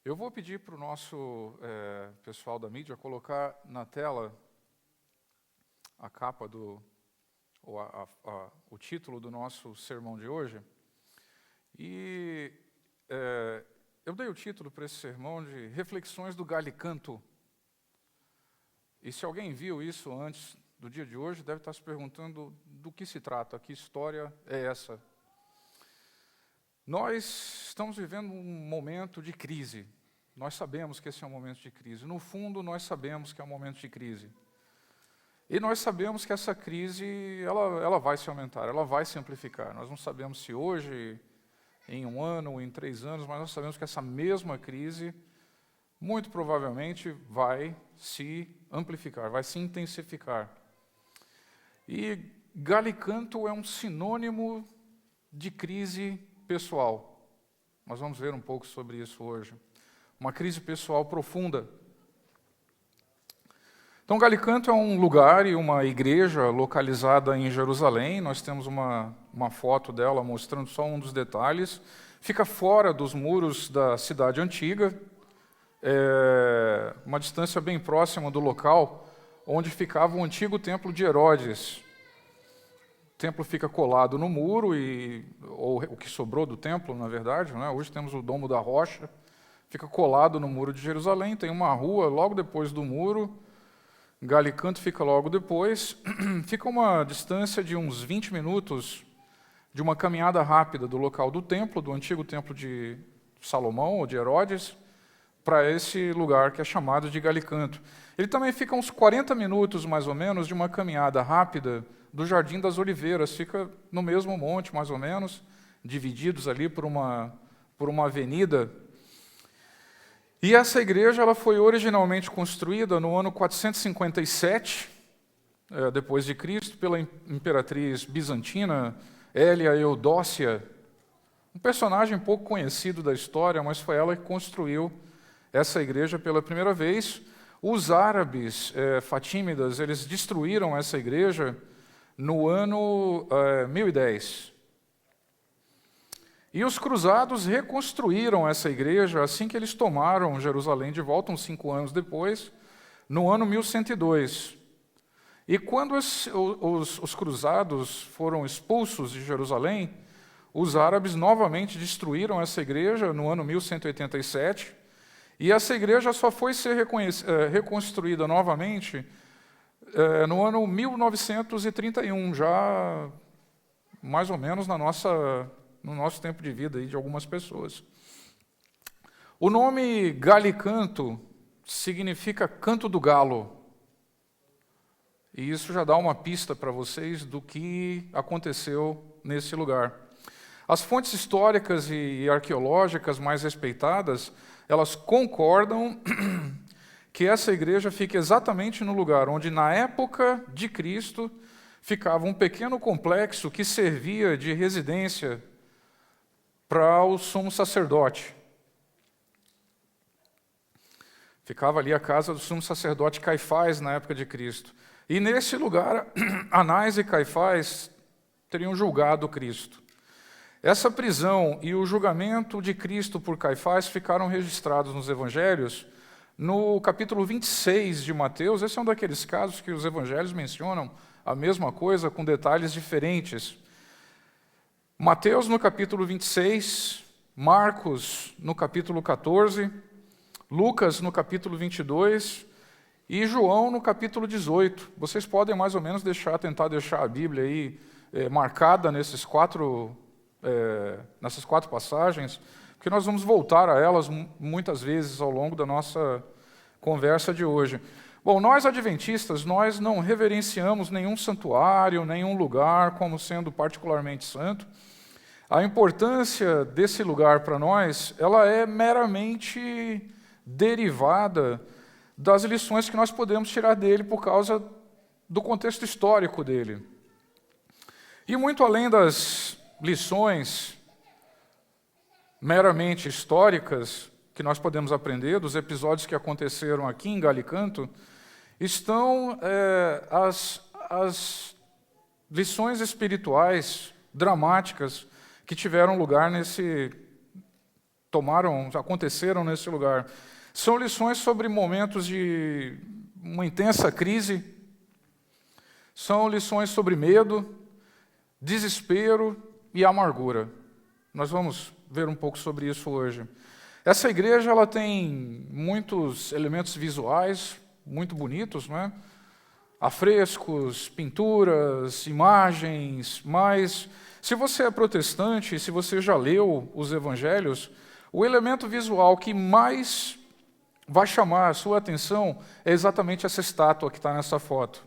Eu vou pedir para o nosso pessoal da mídia colocar na tela a capa ou o título do nosso sermão de hoje. E eu dei o título para esse sermão de Reflexões do Galicanto. E se alguém viu isso antes do dia de hoje, deve estar se perguntando do que se trata, que história é essa. Nós estamos vivendo um momento de crise. Nós sabemos que esse é um momento de crise. No fundo, nós sabemos que é um momento de crise. E nós sabemos que essa crise, ela vai se aumentar, ela vai se amplificar. Nós não sabemos se hoje, em 1 ano ou em 3 anos, mas nós sabemos que essa mesma crise, muito provavelmente, vai se amplificar, vai se intensificar. E Galicanto é um sinônimo de crise pessoal. Nós vamos ver um pouco sobre isso hoje. Uma crise pessoal profunda. Então, Galicanto é um lugar e uma igreja localizada em Jerusalém. Nós temos uma foto dela mostrando só um dos detalhes. Fica fora dos muros da cidade antiga, uma distância bem próxima do local onde ficava o antigo templo de Herodes. O templo fica colado no muro, ou o que sobrou do templo, na verdade, né? Hoje temos o Domo da Rocha, fica colado no muro de Jerusalém, tem uma rua logo depois do muro, Galicanto fica logo depois, fica uma distância de uns 20 minutos de uma caminhada rápida do local do templo, do antigo templo de Salomão, ou de Herodes, para esse lugar que é chamado de Galicanto. Ele também fica uns 40 minutos, mais ou menos, de uma caminhada rápida do Jardim das Oliveiras, fica no mesmo monte, mais ou menos, divididos ali por uma avenida. E essa igreja ela foi originalmente construída no ano 457, depois de Cristo, pela imperatriz bizantina Hélia Eudócia, um personagem pouco conhecido da história, mas foi ela que construiu essa igreja pela primeira vez. Os árabes fatímidas, eles destruíram essa igreja no ano 1010. E os cruzados reconstruíram essa igreja assim que eles tomaram Jerusalém de volta, uns 5 anos depois, no ano 1102. E quando os cruzados foram expulsos de Jerusalém, os árabes novamente destruíram essa igreja no ano 1187, e essa igreja só foi ser reconstruída novamente no ano 1931, já mais ou menos no nosso tempo de vida aí, de algumas pessoas. O nome Galicanto significa canto do galo. E isso já dá uma pista para vocês do que aconteceu nesse lugar. As fontes históricas e arqueológicas mais respeitadas, elas concordam que essa igreja fica exatamente no lugar onde, na época de Cristo, ficava um pequeno complexo que servia de residência para o sumo sacerdote. Ficava ali a casa do sumo sacerdote Caifás, na época de Cristo. E nesse lugar, Anás e Caifás teriam julgado Cristo. Essa prisão e o julgamento de Cristo por Caifás ficaram registrados nos evangelhos. No capítulo 26 de Mateus, esse é um daqueles casos que os evangelhos mencionam a mesma coisa com detalhes diferentes. Mateus no capítulo 26, Marcos no capítulo 14, Lucas no capítulo 22 e João no capítulo 18. Vocês podem mais ou menos tentar deixar a Bíblia aí marcada nessas quatro passagens, porque nós vamos voltar a elas muitas vezes ao longo da nossa conversa de hoje. Bom, nós adventistas, nós não reverenciamos nenhum santuário, nenhum lugar como sendo particularmente santo. A importância desse lugar para nós, ela é meramente derivada das lições que nós podemos tirar dele por causa do contexto histórico dele. E muito além das lições meramente históricas que nós podemos aprender dos episódios que aconteceram aqui em Galicanto, estão as lições espirituais dramáticas que tiveram lugar aconteceram nesse lugar. São lições sobre momentos de uma intensa crise, são lições sobre medo, desespero e amargura. Nós vamos ver um pouco sobre isso hoje. Essa igreja ela tem muitos elementos visuais muito bonitos, não é? Afrescos, pinturas, imagens, mas se você é protestante, se você já leu os evangelhos, o elemento visual que mais vai chamar a sua atenção é exatamente essa estátua que está nessa foto.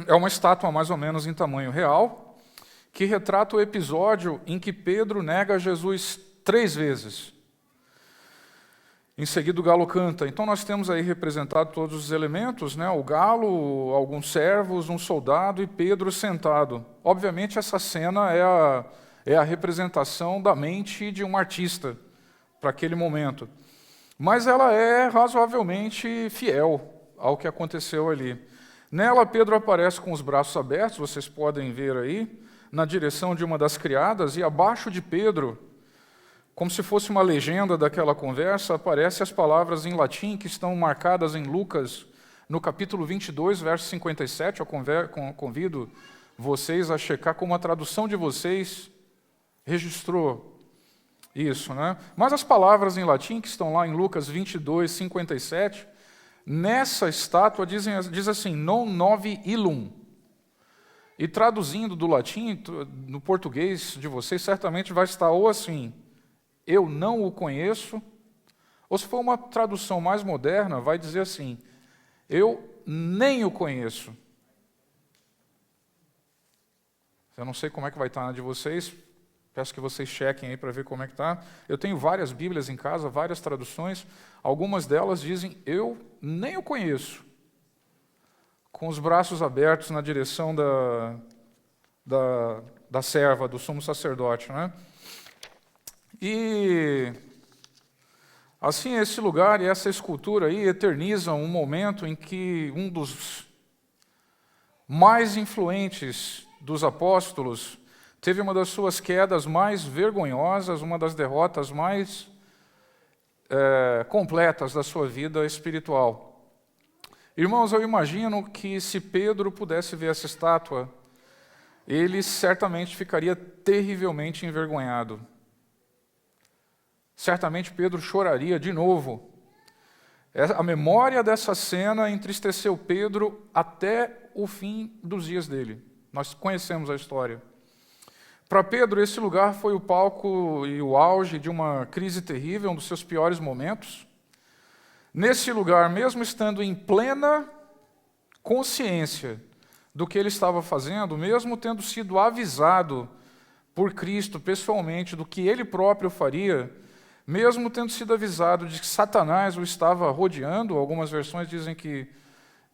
É uma estátua mais ou menos em tamanho real, que retrata o episódio em que Pedro nega Jesus 3 vezes. Em seguida o galo canta. Então nós temos aí representado todos os elementos, né? O galo, alguns servos, um soldado e Pedro sentado. Obviamente essa cena é a representação da mente de um artista para aquele momento. Mas ela é razoavelmente fiel ao que aconteceu ali. Nela Pedro aparece com os braços abertos, vocês podem ver aí, na direção de uma das criadas, e abaixo de Pedro, como se fosse uma legenda daquela conversa, aparecem as palavras em latim que estão marcadas em Lucas, no capítulo 22, verso 57. Eu convido vocês a checar como a tradução de vocês registrou isso, né? Mas as palavras em latim que estão lá em Lucas 22, 57, nessa estátua diz assim, non novi illum. E traduzindo do latim, no português de vocês, certamente vai estar ou assim, eu não o conheço, ou se for uma tradução mais moderna, vai dizer assim, eu nem o conheço. Eu não sei como é que vai estar na de vocês, peço que vocês chequem aí para ver como é que está. Eu tenho várias Bíblias em casa, várias traduções, algumas delas dizem, eu nem o conheço, com os braços abertos na direção da serva, do sumo sacerdote, né? E assim esse lugar e essa escultura aí eternizam um momento em que um dos mais influentes dos apóstolos teve uma das suas quedas mais vergonhosas, uma das derrotas mais completas da sua vida espiritual. Irmãos, eu imagino que se Pedro pudesse ver essa estátua, ele certamente ficaria terrivelmente envergonhado. Certamente Pedro choraria de novo. A memória dessa cena entristeceu Pedro até o fim dos dias dele. Nós conhecemos a história. Para Pedro, esse lugar foi o palco e o auge de uma crise terrível, um dos seus piores momentos. Nesse lugar, mesmo estando em plena consciência do que ele estava fazendo, mesmo tendo sido avisado por Cristo pessoalmente do que ele próprio faria, mesmo tendo sido avisado de que Satanás o estava rodeando, algumas versões dizem que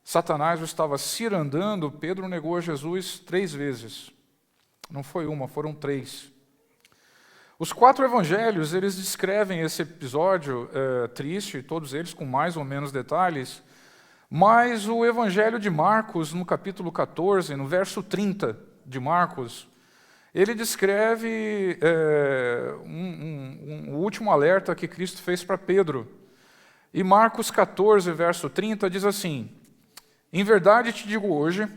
Satanás o estava cirandando, Pedro negou a Jesus 3 vezes. Não foi uma, foram 3. Os 4 evangelhos, eles descrevem esse episódio triste, todos eles com mais ou menos detalhes, mas o evangelho de Marcos, no capítulo 14, no verso 30 de Marcos, ele descreve um último alerta que Cristo fez para Pedro. E Marcos 14, verso 30, diz assim, em verdade te digo hoje,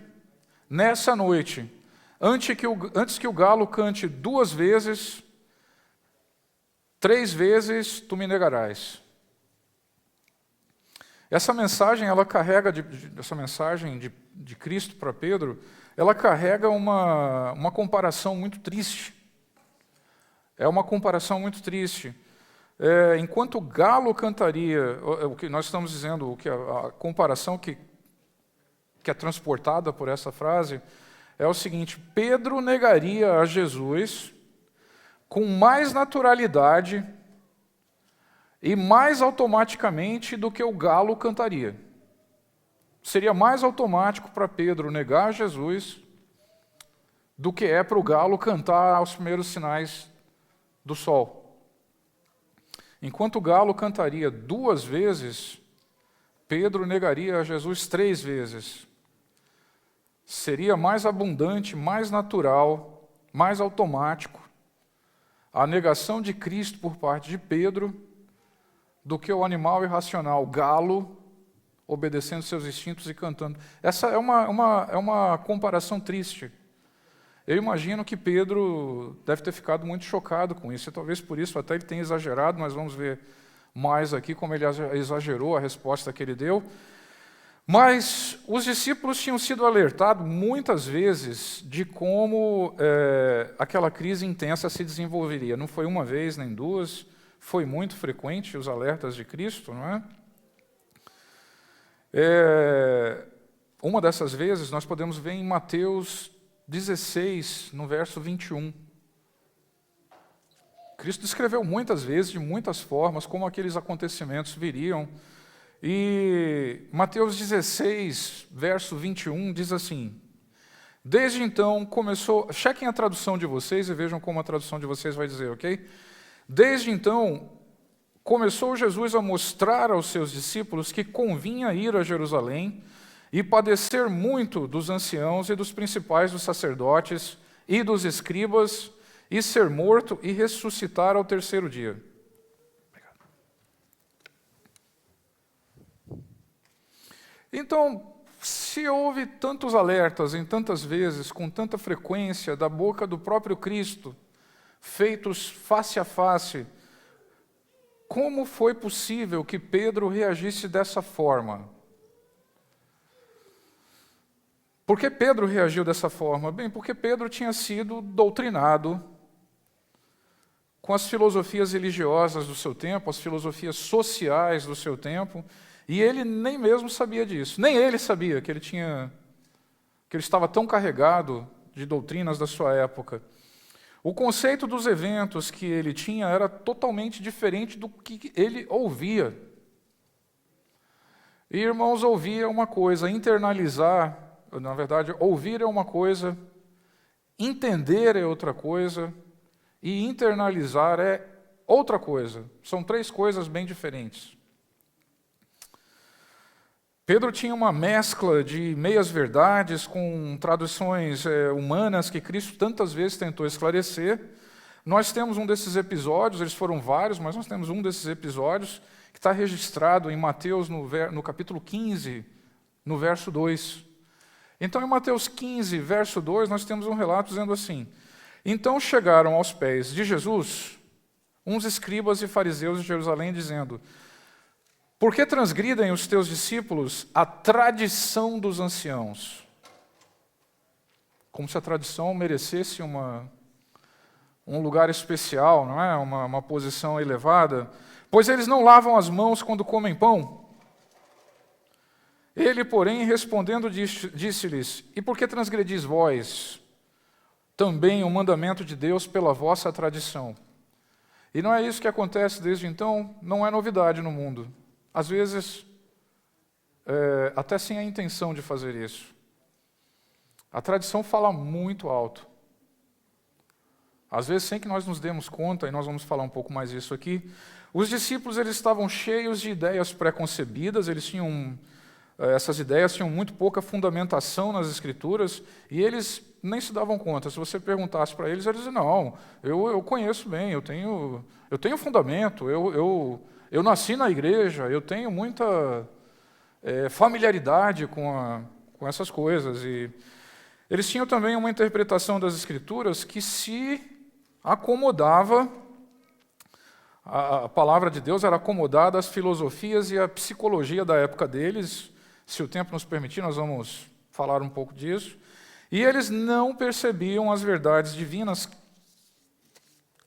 nessa noite, antes que o galo cante 2 vezes, 3 vezes tu me negarás. Essa mensagem, ela carrega, essa mensagem de Cristo para Pedro, ela carrega uma comparação muito triste. É uma comparação muito triste. Enquanto o galo cantaria, o que nós estamos dizendo, a comparação que é transportada por essa frase, é o seguinte, Pedro negaria a Jesus com mais naturalidade e mais automaticamente do que o galo cantaria. Seria mais automático para Pedro negar Jesus do que é para o galo cantar aos primeiros sinais do sol. Enquanto o galo cantaria 2 vezes, Pedro negaria a Jesus 3 vezes. Seria mais abundante, mais natural, mais automático a negação de Cristo por parte de Pedro do que o animal irracional, galo, obedecendo seus instintos e cantando. Essa é uma comparação triste. Eu imagino que Pedro deve ter ficado muito chocado com isso, e talvez por isso até ele tenha exagerado. Nós vamos ver mais aqui como ele exagerou a resposta que ele deu. Mas os discípulos tinham sido alertados muitas vezes de como aquela crise intensa se desenvolveria. Não foi uma vez, nem duas, foi muito frequente os alertas de Cristo, não é? Uma dessas vezes nós podemos ver em Mateus 16, no verso 21. Cristo descreveu muitas vezes, de muitas formas, como aqueles acontecimentos viriam. E Mateus 16, verso 21, diz assim: desde então começou... Chequem a tradução de vocês e vejam como a tradução de vocês vai dizer, ok? Desde então começou Jesus a mostrar aos seus discípulos que convinha ir a Jerusalém e padecer muito dos anciãos e dos principais dos sacerdotes e dos escribas, e ser morto e ressuscitar ao terceiro dia. Obrigado. Então, se houve tantos alertas em tantas vezes, com tanta frequência, da boca do próprio Cristo, feitos face a face, como foi possível que Pedro reagisse dessa forma? Por que Pedro reagiu dessa forma? Bem, porque Pedro tinha sido doutrinado com as filosofias religiosas do seu tempo, as filosofias sociais do seu tempo, e ele nem mesmo sabia disso. Nem ele sabia que ele estava tão carregado de doutrinas da sua época. O conceito dos eventos que ele tinha era totalmente diferente do que ele ouvia. E, irmãos, ouvir é uma coisa, internalizar, na verdade, ouvir é uma coisa, entender é outra coisa, e internalizar é outra coisa. São três coisas bem diferentes. Pedro tinha uma mescla de meias-verdades com traduções humanas que Cristo tantas vezes tentou esclarecer. Nós temos um desses episódios, eles foram vários, mas nós temos um desses episódios que está registrado em Mateus, no capítulo 15, no verso 2. Então, em Mateus 15, verso 2, nós temos um relato dizendo assim: então chegaram aos pés de Jesus uns escribas e fariseus de Jerusalém, dizendo: por que transgridem os teus discípulos a tradição dos anciãos? Como se a tradição merecesse um lugar especial, não é? Uma posição elevada. Pois eles não lavam as mãos quando comem pão. Ele, porém, respondendo, disse-lhes: e por que transgredis vós também o mandamento de Deus pela vossa tradição? E não é isso que acontece desde então, não é novidade no mundo. Às vezes, até sem a intenção de fazer isso. A tradição fala muito alto. Às vezes, sem que nós nos demos conta, e nós vamos falar um pouco mais disso aqui, os discípulos eles estavam cheios de ideias pré-concebidas, essas ideias tinham muito pouca fundamentação nas Escrituras, e eles nem se davam conta. Se você perguntasse para eles, eles diziam: não, eu conheço bem, eu tenho fundamento, eu nasci na igreja, eu tenho muita familiaridade com essas coisas. E eles tinham também uma interpretação das Escrituras que se acomodava, a palavra de Deus era acomodada às filosofias e à psicologia da época deles. Se o tempo nos permitir, nós vamos falar um pouco disso. E eles não percebiam as verdades divinas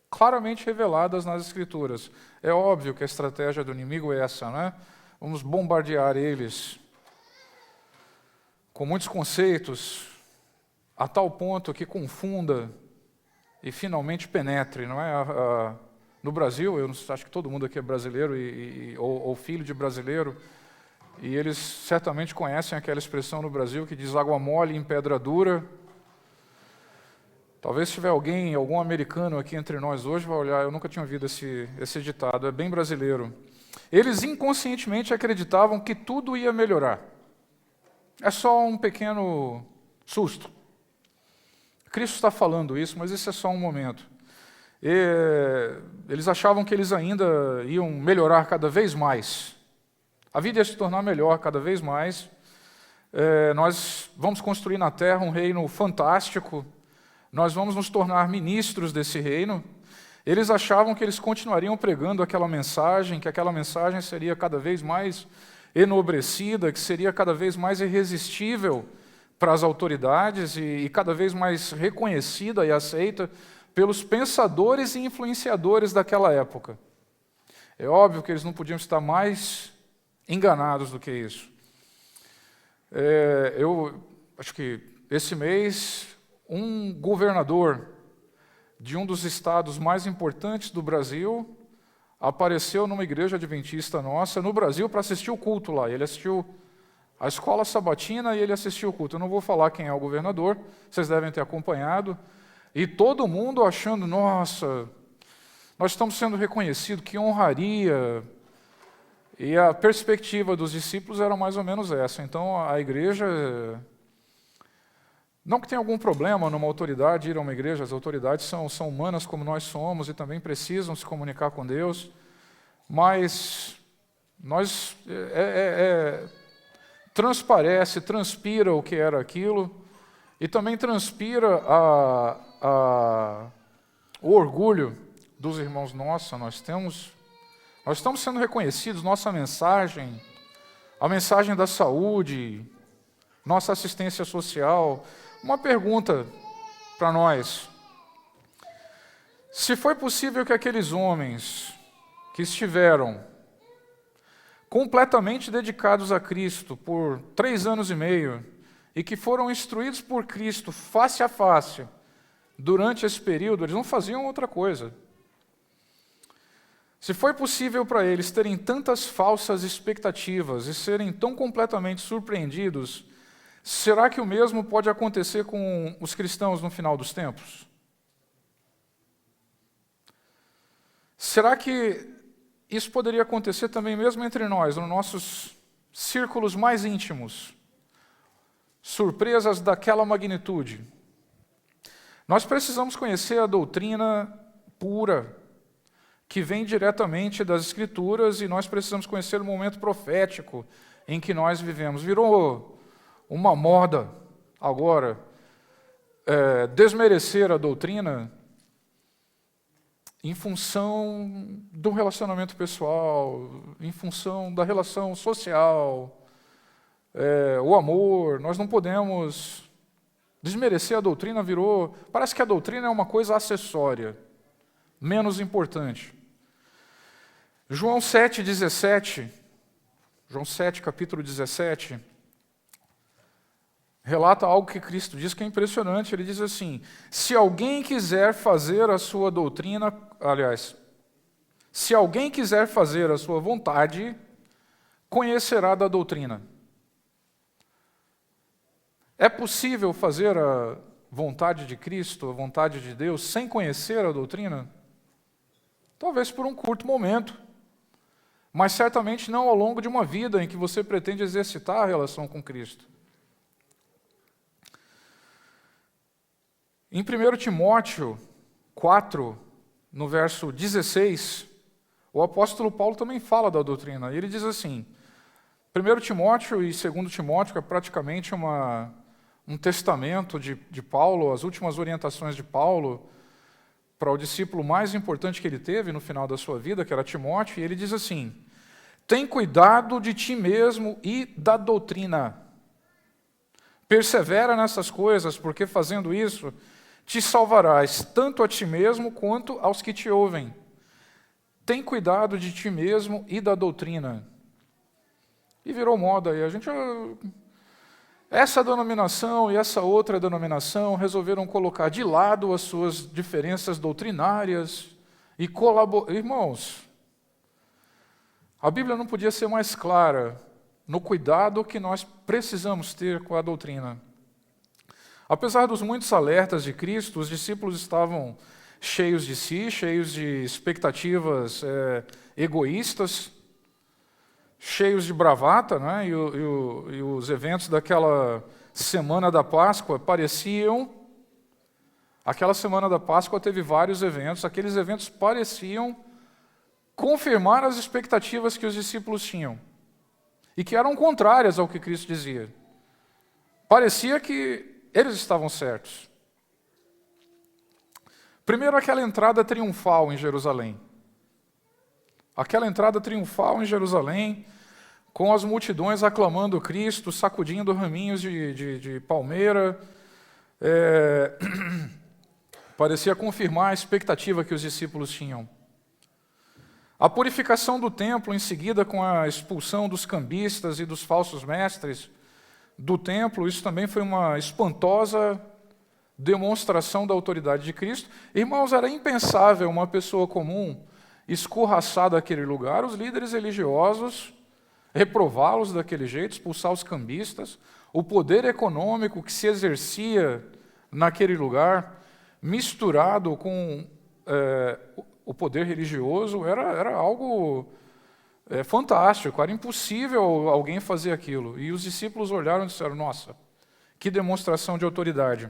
claramente reveladas nas Escrituras. É óbvio que a estratégia do inimigo é essa, né? Vamos bombardear eles com muitos conceitos, a tal ponto que confunda e finalmente penetre, não é? No Brasil, eu acho que todo mundo aqui é brasileiro ou filho de brasileiro, e eles certamente conhecem aquela expressão no Brasil que diz: água mole em pedra dura. Talvez se tiver algum americano aqui entre nós hoje, vai olhar: eu nunca tinha ouvido esse ditado, é bem brasileiro. Eles inconscientemente acreditavam que tudo ia melhorar. É só um pequeno susto. Cristo está falando isso, mas esse é só um momento. E eles achavam que eles ainda iam melhorar cada vez mais. A vida ia se tornar melhor cada vez mais. Nós vamos construir na terra um reino fantástico. Nós vamos nos tornar ministros desse reino. Eles achavam que eles continuariam pregando aquela mensagem, que aquela mensagem seria cada vez mais enobrecida, que seria cada vez mais irresistível para as autoridades e cada vez mais reconhecida e aceita pelos pensadores e influenciadores daquela época. É óbvio que eles não podiam estar mais enganados do que isso. Eu acho que esse mês, um governador de um dos estados mais importantes do Brasil apareceu numa igreja adventista nossa, no Brasil, para assistir o culto lá. Ele assistiu a escola sabatina e ele assistiu o culto. Eu não vou falar quem é o governador, vocês devem ter acompanhado. E todo mundo achando, nossa, nós estamos sendo reconhecidos, que honraria. E a perspectiva dos discípulos era mais ou menos essa. Então, a igreja... Não que tenha algum problema numa autoridade ir a uma igreja, as autoridades são humanas como nós somos e também precisam se comunicar com Deus, mas nós transpira o que era aquilo, e também transpira o orgulho dos irmãos. Nossa, nós estamos sendo reconhecidos, nossa mensagem, a mensagem da saúde, nossa assistência social. Uma pergunta para nós: se foi possível que aqueles homens que estiveram completamente dedicados a Cristo por 3 anos e meio e que foram instruídos por Cristo face a face durante esse período, eles não faziam outra coisa. Se foi possível para eles terem tantas falsas expectativas e serem tão completamente surpreendidos, será que o mesmo pode acontecer com os cristãos no final dos tempos? Será que isso poderia acontecer também mesmo entre nós, nos nossos círculos mais íntimos? Surpresas daquela magnitude. Nós precisamos conhecer a doutrina pura, que vem diretamente das Escrituras, e nós precisamos conhecer o momento profético em que nós vivemos. Virou uma moda agora desmerecer a doutrina em função do relacionamento pessoal, em função da relação social, o amor. Nós não podemos desmerecer a doutrina. Parece que a doutrina é uma coisa acessória, menos importante. João 7,17, João 7, capítulo 17, relata algo que Cristo diz que é impressionante. Ele diz assim: se alguém quiser fazer a sua doutrina, se alguém quiser fazer a sua vontade, conhecerá da doutrina. É possível fazer a vontade de Cristo, a vontade de Deus, sem conhecer a doutrina? Talvez por um curto momento, mas certamente não ao longo de uma vida em que você pretende exercitar a relação com Cristo. Em 1 Timóteo 4, no verso 16, o apóstolo Paulo também fala da doutrina. Ele diz assim, 1 Timóteo e 2 Timóteo é praticamente um testamento de Paulo, as últimas orientações de Paulo para o discípulo mais importante que ele teve no final da sua vida, que era Timóteo, e ele diz assim: tem cuidado de ti mesmo e da doutrina. Persevera nessas coisas, porque fazendo isso te salvarás, tanto a ti mesmo quanto aos que te ouvem. Tem cuidado de ti mesmo e da doutrina. E virou moda, e a gente... Essa denominação e essa outra denominação resolveram colocar de lado as suas diferenças doutrinárias e colaborar. Irmãos, a Bíblia não podia ser mais clara no cuidado que nós precisamos ter com a doutrina. Apesar dos muitos alertas de Cristo, os discípulos estavam cheios de si, cheios de expectativas egoístas, cheios de bravata, né? E os eventos daquela semana da Páscoa pareciam Aquela semana da Páscoa teve vários eventos, aqueles eventos pareciam confirmar as expectativas que os discípulos tinham, e que eram contrárias ao que Cristo dizia. Parecia que eles estavam certos. Primeiro, aquela entrada triunfal em Jerusalém. Aquela entrada triunfal em Jerusalém, com as multidões aclamando Cristo, sacudindo raminhos de palmeira, parecia confirmar a expectativa que os discípulos tinham. A purificação do templo, em seguida com a expulsão dos cambistas e dos falsos mestres do templo, isso também foi uma espantosa demonstração da autoridade de Cristo. Irmãos, era impensável uma pessoa comum escorraçar daquele lugar os líderes religiosos, reprová-los daquele jeito, expulsar os cambistas, o poder econômico que se exercia naquele lugar, misturado com o poder religioso, era algo fantástico, era impossível alguém fazer aquilo. E os discípulos olharam e disseram, nossa, que demonstração de autoridade.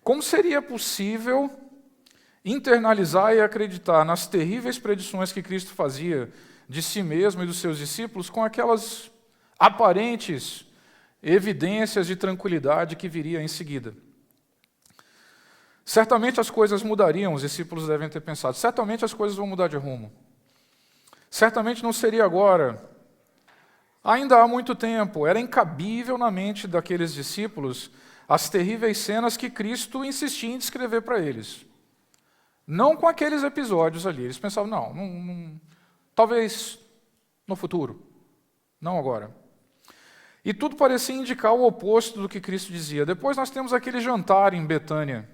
Como seria possível internalizar e acreditar nas terríveis predições que Cristo fazia de si mesmo e dos seus discípulos com aquelas aparentes evidências de tranquilidade que viria em seguida? Certamente as coisas mudariam, os discípulos devem ter pensado, certamente as coisas vão mudar de rumo. Certamente não seria agora. Ainda há muito tempo, era incabível na mente daqueles discípulos as terríveis cenas que Cristo insistia em descrever para eles. Não com aqueles episódios ali. Eles pensavam, não, talvez no futuro, não agora. E tudo parecia indicar o oposto do que Cristo dizia. Depois nós temos aquele jantar em Betânia.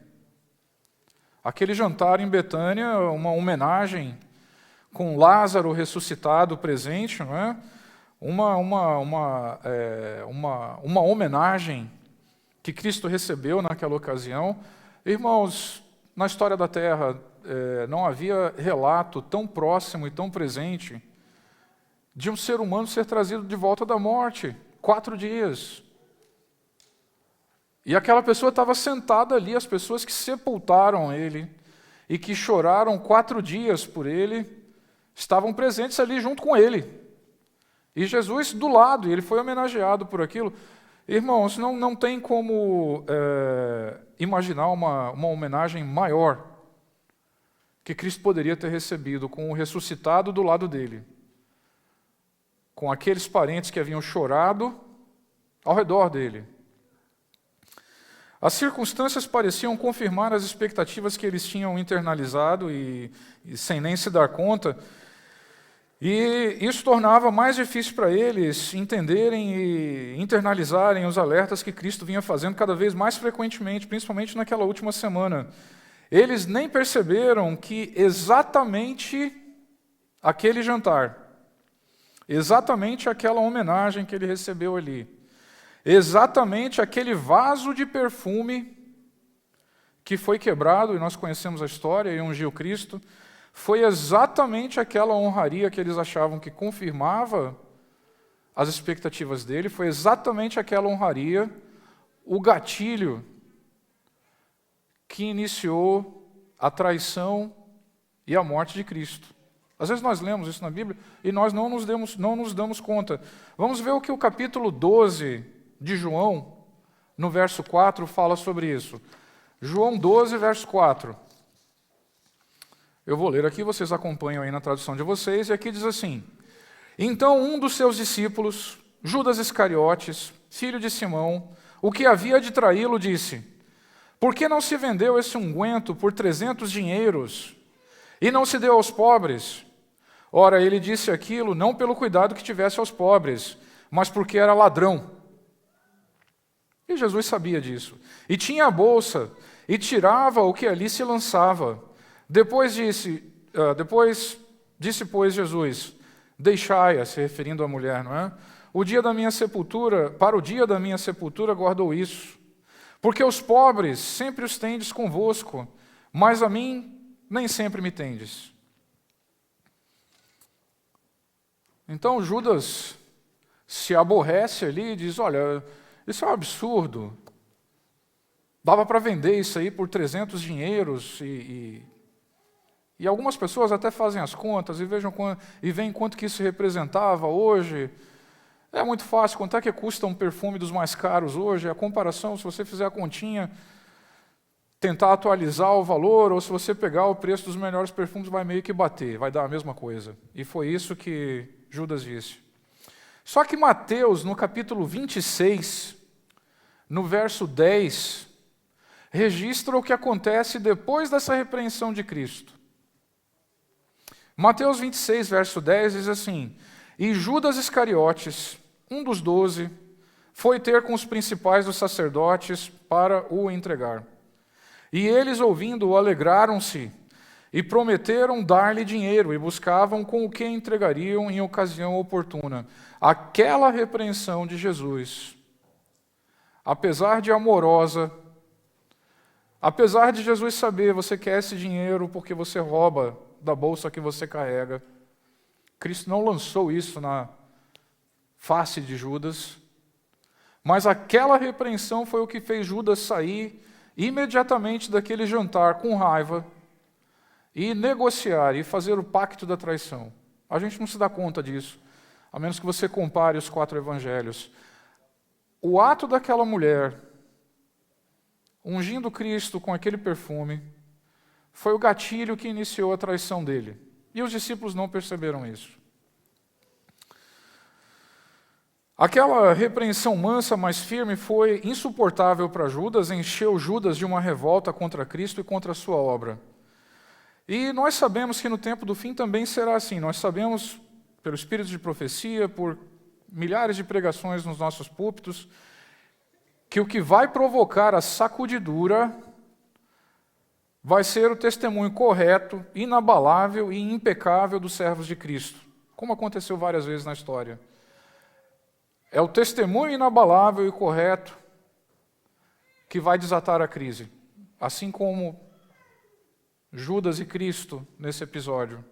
Aquele jantar em Betânia, uma homenagem com Lázaro ressuscitado presente, não é? Uma homenagem que Cristo recebeu naquela ocasião. Irmãos, na história da Terra não havia relato tão próximo e tão presente de um ser humano ser trazido de volta da morte, 4 dias. E aquela pessoa estava sentada ali, as pessoas que sepultaram ele e que choraram 4 dias por ele, estavam presentes ali junto com ele. E Jesus do lado, e ele foi homenageado por aquilo. Irmãos, não tem como imaginar uma homenagem maior que Cristo poderia ter recebido com o ressuscitado do lado dele, com aqueles parentes que haviam chorado ao redor dele. As circunstâncias pareciam confirmar as expectativas que eles tinham internalizado e sem nem se dar conta. E isso tornava mais difícil para eles entenderem e internalizarem os alertas que Cristo vinha fazendo cada vez mais frequentemente, principalmente naquela última semana. Eles nem perceberam que exatamente aquele jantar, exatamente aquela homenagem que ele recebeu ali, exatamente aquele vaso de perfume que foi quebrado, e nós conhecemos a história, e ungiu Cristo, foi exatamente aquela honraria que eles achavam que confirmava as expectativas dele, foi exatamente aquela honraria, o gatilho que iniciou a traição e a morte de Cristo. Às vezes nós lemos isso na Bíblia e nós não nos damos conta. Vamos ver o que o capítulo 12 de João, no verso 4, fala sobre isso. João 12, verso 4. Eu vou ler aqui, vocês acompanham aí na tradução de vocês, e aqui diz assim: Então um dos seus discípulos, Judas Iscariotes, filho de Simão, o que havia de traí-lo, disse: Por que não se vendeu esse unguento por 300 dinheiros e não se deu aos pobres? Ora, ele disse aquilo não pelo cuidado que tivesse aos pobres, mas porque era ladrão. E Jesus sabia disso. E tinha a bolsa, e tirava o que ali se lançava. Depois disse, pois, Jesus, deixai-a, se referindo à mulher, não é? Para o dia da minha sepultura guardou isso. Porque os pobres sempre os tendes convosco, mas a mim nem sempre me tendes. Então Judas se aborrece ali e diz, olha, isso é um absurdo. Dava para vender isso aí por 300 dinheiros e algumas pessoas até fazem as contas e veem quanto que isso representava hoje. É muito fácil, quanto é que custa um perfume dos mais caros hoje? A comparação, se você fizer a continha, tentar atualizar o valor, ou se você pegar o preço dos melhores perfumes, vai meio que bater, vai dar a mesma coisa. E foi isso que Judas disse. Só que Mateus, no capítulo 26, no verso 10, registra o que acontece depois dessa repreensão de Cristo. Mateus 26, verso 10, diz assim: E Judas Iscariotes, um dos 12, foi ter com os principais dos sacerdotes para o entregar. E eles, ouvindo-o, alegraram-se e prometeram dar-lhe dinheiro e buscavam com o que entregariam em ocasião oportuna. Aquela repreensão de Jesus, apesar de amorosa, apesar de Jesus saber, você quer esse dinheiro porque você rouba da bolsa que você carrega, Cristo não lançou isso na face de Judas, mas aquela repreensão foi o que fez Judas sair imediatamente daquele jantar com raiva e negociar e fazer o pacto da traição. A gente não se dá conta disso, a menos que você compare os 4 evangelhos. O ato daquela mulher ungindo Cristo com aquele perfume foi o gatilho que iniciou a traição dele. E os discípulos não perceberam isso. Aquela repreensão mansa, mas firme, foi insuportável para Judas, encheu Judas de uma revolta contra Cristo e contra a sua obra. E nós sabemos que no tempo do fim também será assim. Nós sabemos, pelo espírito de profecia, por milhares de pregações nos nossos púlpitos, que o que vai provocar a sacudidura vai ser o testemunho correto, inabalável e impecável dos servos de Cristo, como aconteceu várias vezes na história. É o testemunho inabalável e correto que vai desatar a crise, assim como Judas e Cristo nesse episódio.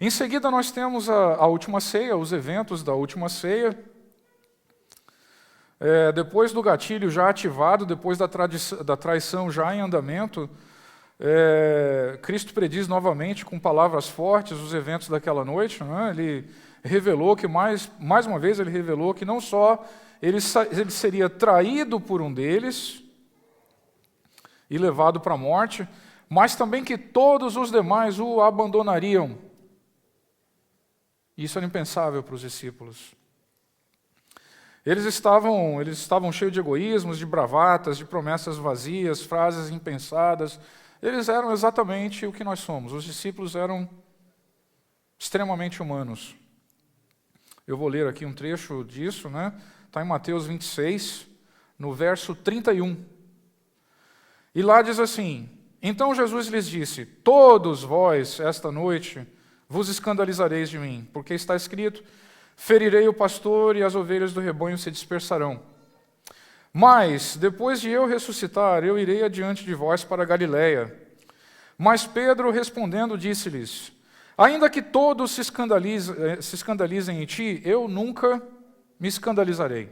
Em seguida, nós temos a última ceia, os eventos da última ceia. Depois do gatilho já ativado, depois da traição já em andamento, Cristo prediz novamente com palavras fortes os eventos daquela noite. Né? Ele revelou que, mais uma vez, ele revelou que não só ele seria traído por um deles e levado para a morte, mas também que todos os demais o abandonariam. Isso era impensável para os discípulos. Eles estavam cheios de egoísmos, de bravatas, de promessas vazias, frases impensadas. Eles eram exatamente o que nós somos. Os discípulos eram extremamente humanos. Eu vou ler aqui um trecho disso, né? Está em Mateus 26, no verso 31. E lá diz assim: Então Jesus lhes disse: Todos vós, esta noite, vos escandalizareis de mim, porque está escrito: Ferirei o pastor e as ovelhas do rebanho se dispersarão. Mas, depois de eu ressuscitar, eu irei adiante de vós para a Galiléia. Mas Pedro, respondendo, disse-lhes: Ainda que todos se escandalizem em ti, eu nunca me escandalizarei.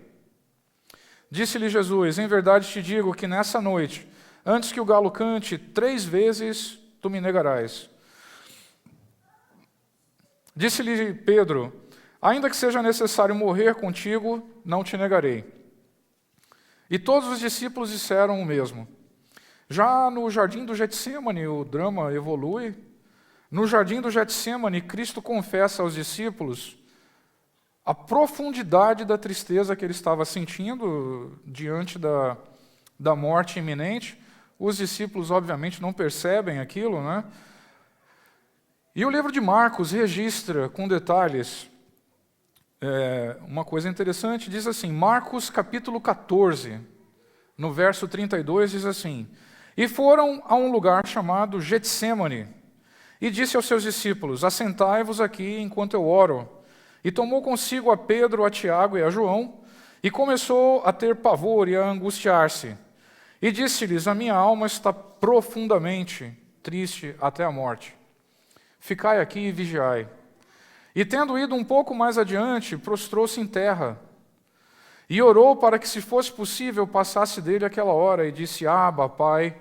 Disse-lhe Jesus: Em verdade te digo que nessa noite, antes que o galo cante, 3 vezes tu me negarás. Disse-lhe Pedro: Ainda que seja necessário morrer contigo, não te negarei. E todos os discípulos disseram o mesmo. Já no jardim do Getsêmani, o drama evolui. No jardim do Getsêmani, Cristo confessa aos discípulos a profundidade da tristeza que ele estava sentindo diante da morte iminente. Os discípulos, obviamente, não percebem aquilo, né? E o livro de Marcos registra com detalhes uma coisa interessante. Diz assim, Marcos capítulo 14, no verso 32, diz assim: E foram a um lugar chamado Getsêmani, e disse aos seus discípulos: Assentai-vos aqui enquanto eu oro. E tomou consigo a Pedro, a Tiago e a João, e começou a ter pavor e a angustiar-se. E disse-lhes: A minha alma está profundamente triste até a morte. Ficai aqui e vigiai. E tendo ido um pouco mais adiante, prostrou-se em terra. E orou para que, se fosse possível, passasse dele aquela hora, e disse: Abba, Pai,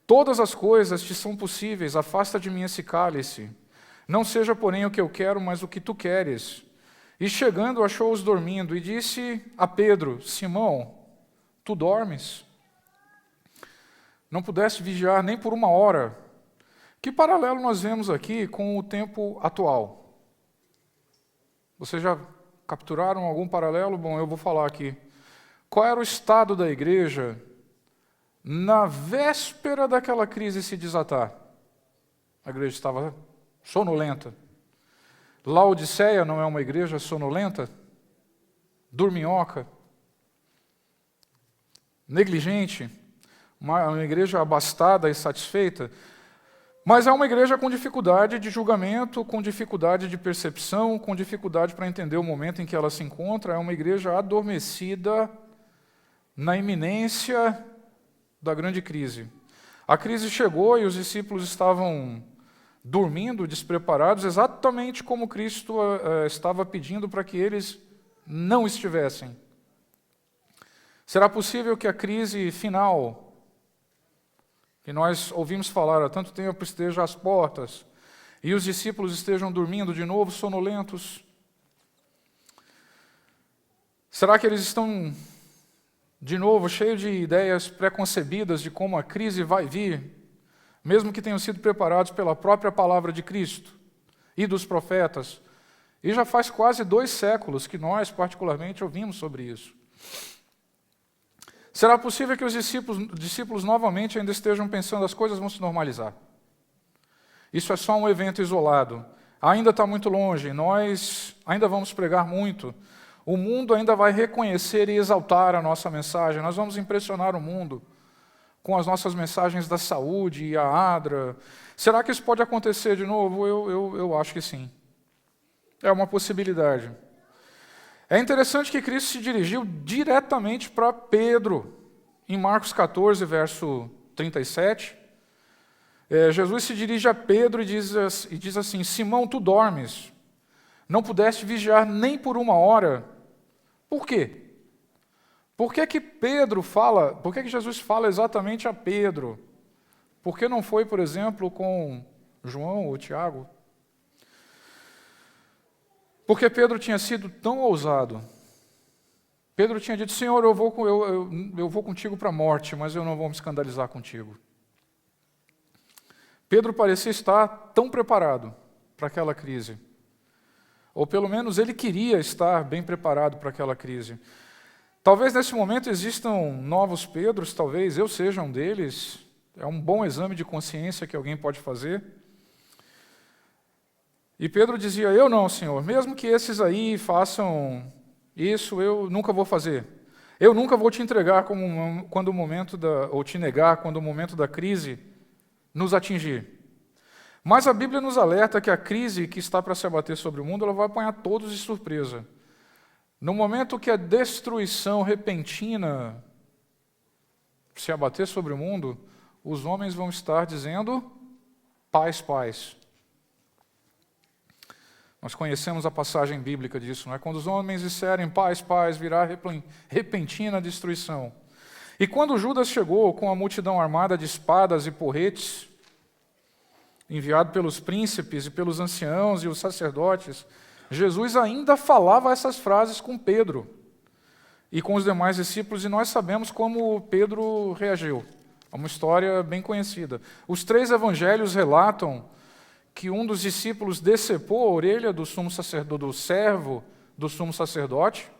todas as coisas te são possíveis, afasta de mim esse cálice. Não seja, porém, o que eu quero, mas o que tu queres. E chegando, achou-os dormindo, e disse a Pedro: Simão, tu dormes? Não pudeste vigiar nem por uma hora? Que paralelo nós vemos aqui com o tempo atual? Vocês já capturaram algum paralelo? Bom, eu vou falar aqui. Qual era o estado da igreja na véspera daquela crise se desatar? A igreja estava sonolenta. Laodiceia não é uma igreja sonolenta? Dorminhoca? Negligente? Uma igreja abastada e satisfeita? Mas é uma igreja com dificuldade de julgamento, com dificuldade de percepção, com dificuldade para entender o momento em que ela se encontra. É uma igreja adormecida na iminência da grande crise. A crise chegou e os discípulos estavam dormindo, despreparados, exatamente como Cristo estava pedindo para que eles não estivessem. Será possível que a crise final, que nós ouvimos falar há tanto tempo, esteja às portas, e os discípulos estejam dormindo de novo, sonolentos? Será que eles estão, de novo, cheios de ideias preconcebidas de como a crise vai vir, mesmo que tenham sido preparados pela própria palavra de Cristo e dos profetas? E já faz quase 2 séculos que nós, particularmente, ouvimos sobre isso. Será possível que os discípulos novamente ainda estejam pensando as coisas vão se normalizar? Isso é só um evento isolado. Ainda está muito longe, nós ainda vamos pregar muito. O mundo ainda vai reconhecer e exaltar a nossa mensagem. Nós vamos impressionar o mundo com as nossas mensagens da saúde e a ADRA. Será que isso pode acontecer de novo? Eu acho que sim. É uma possibilidade. É interessante que Cristo se dirigiu diretamente para Pedro. Em Marcos 14, verso 37, Jesus se dirige a Pedro e diz assim: Simão, tu dormes, não pudeste vigiar nem por uma hora. Por quê? Por que que Jesus fala exatamente a Pedro? Por que não foi, por exemplo, com João ou Tiago? Porque Pedro tinha sido tão ousado. Pedro tinha dito: Senhor, eu vou contigo para a morte, mas eu não vou me escandalizar contigo. Pedro parecia estar tão preparado para aquela crise. Ou pelo menos ele queria estar bem preparado para aquela crise. Talvez nesse momento existam novos Pedros, talvez eu seja um deles. É um bom exame de consciência que alguém pode fazer. E Pedro dizia: eu não, Senhor, mesmo que esses aí façam isso, eu nunca vou fazer. Eu nunca vou te entregar ou te negar quando o momento da crise nos atingir. Mas a Bíblia nos alerta que a crise que está para se abater sobre o mundo, ela vai apanhar todos de surpresa. No momento que a destruição repentina se abater sobre o mundo, os homens vão estar dizendo: paz, paz. Nós conhecemos a passagem bíblica disso, não é? Quando os homens disserem paz, paz, virá repentina destruição. E quando Judas chegou com a multidão armada de espadas e porretes, enviado pelos príncipes e pelos anciãos e os sacerdotes, Jesus ainda falava essas frases com Pedro e com os demais discípulos, e nós sabemos como Pedro reagiu. É uma história bem conhecida. Os 3 evangelhos relatam que um dos discípulos decepou a orelha do servo do sumo sacerdote,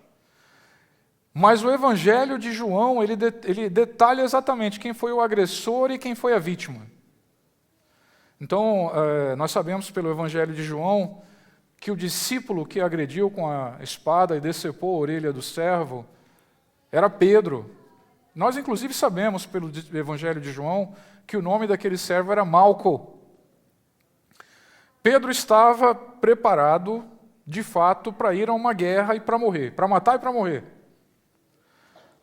mas o evangelho de João, ele detalha exatamente quem foi o agressor e quem foi a vítima. Então, nós sabemos pelo evangelho de João que o discípulo que agrediu com a espada e decepou a orelha do servo era Pedro. Nós, inclusive, sabemos pelo evangelho de João que o nome daquele servo era Malco. Pedro estava preparado, de fato, para ir a uma guerra e para morrer, para matar e para morrer.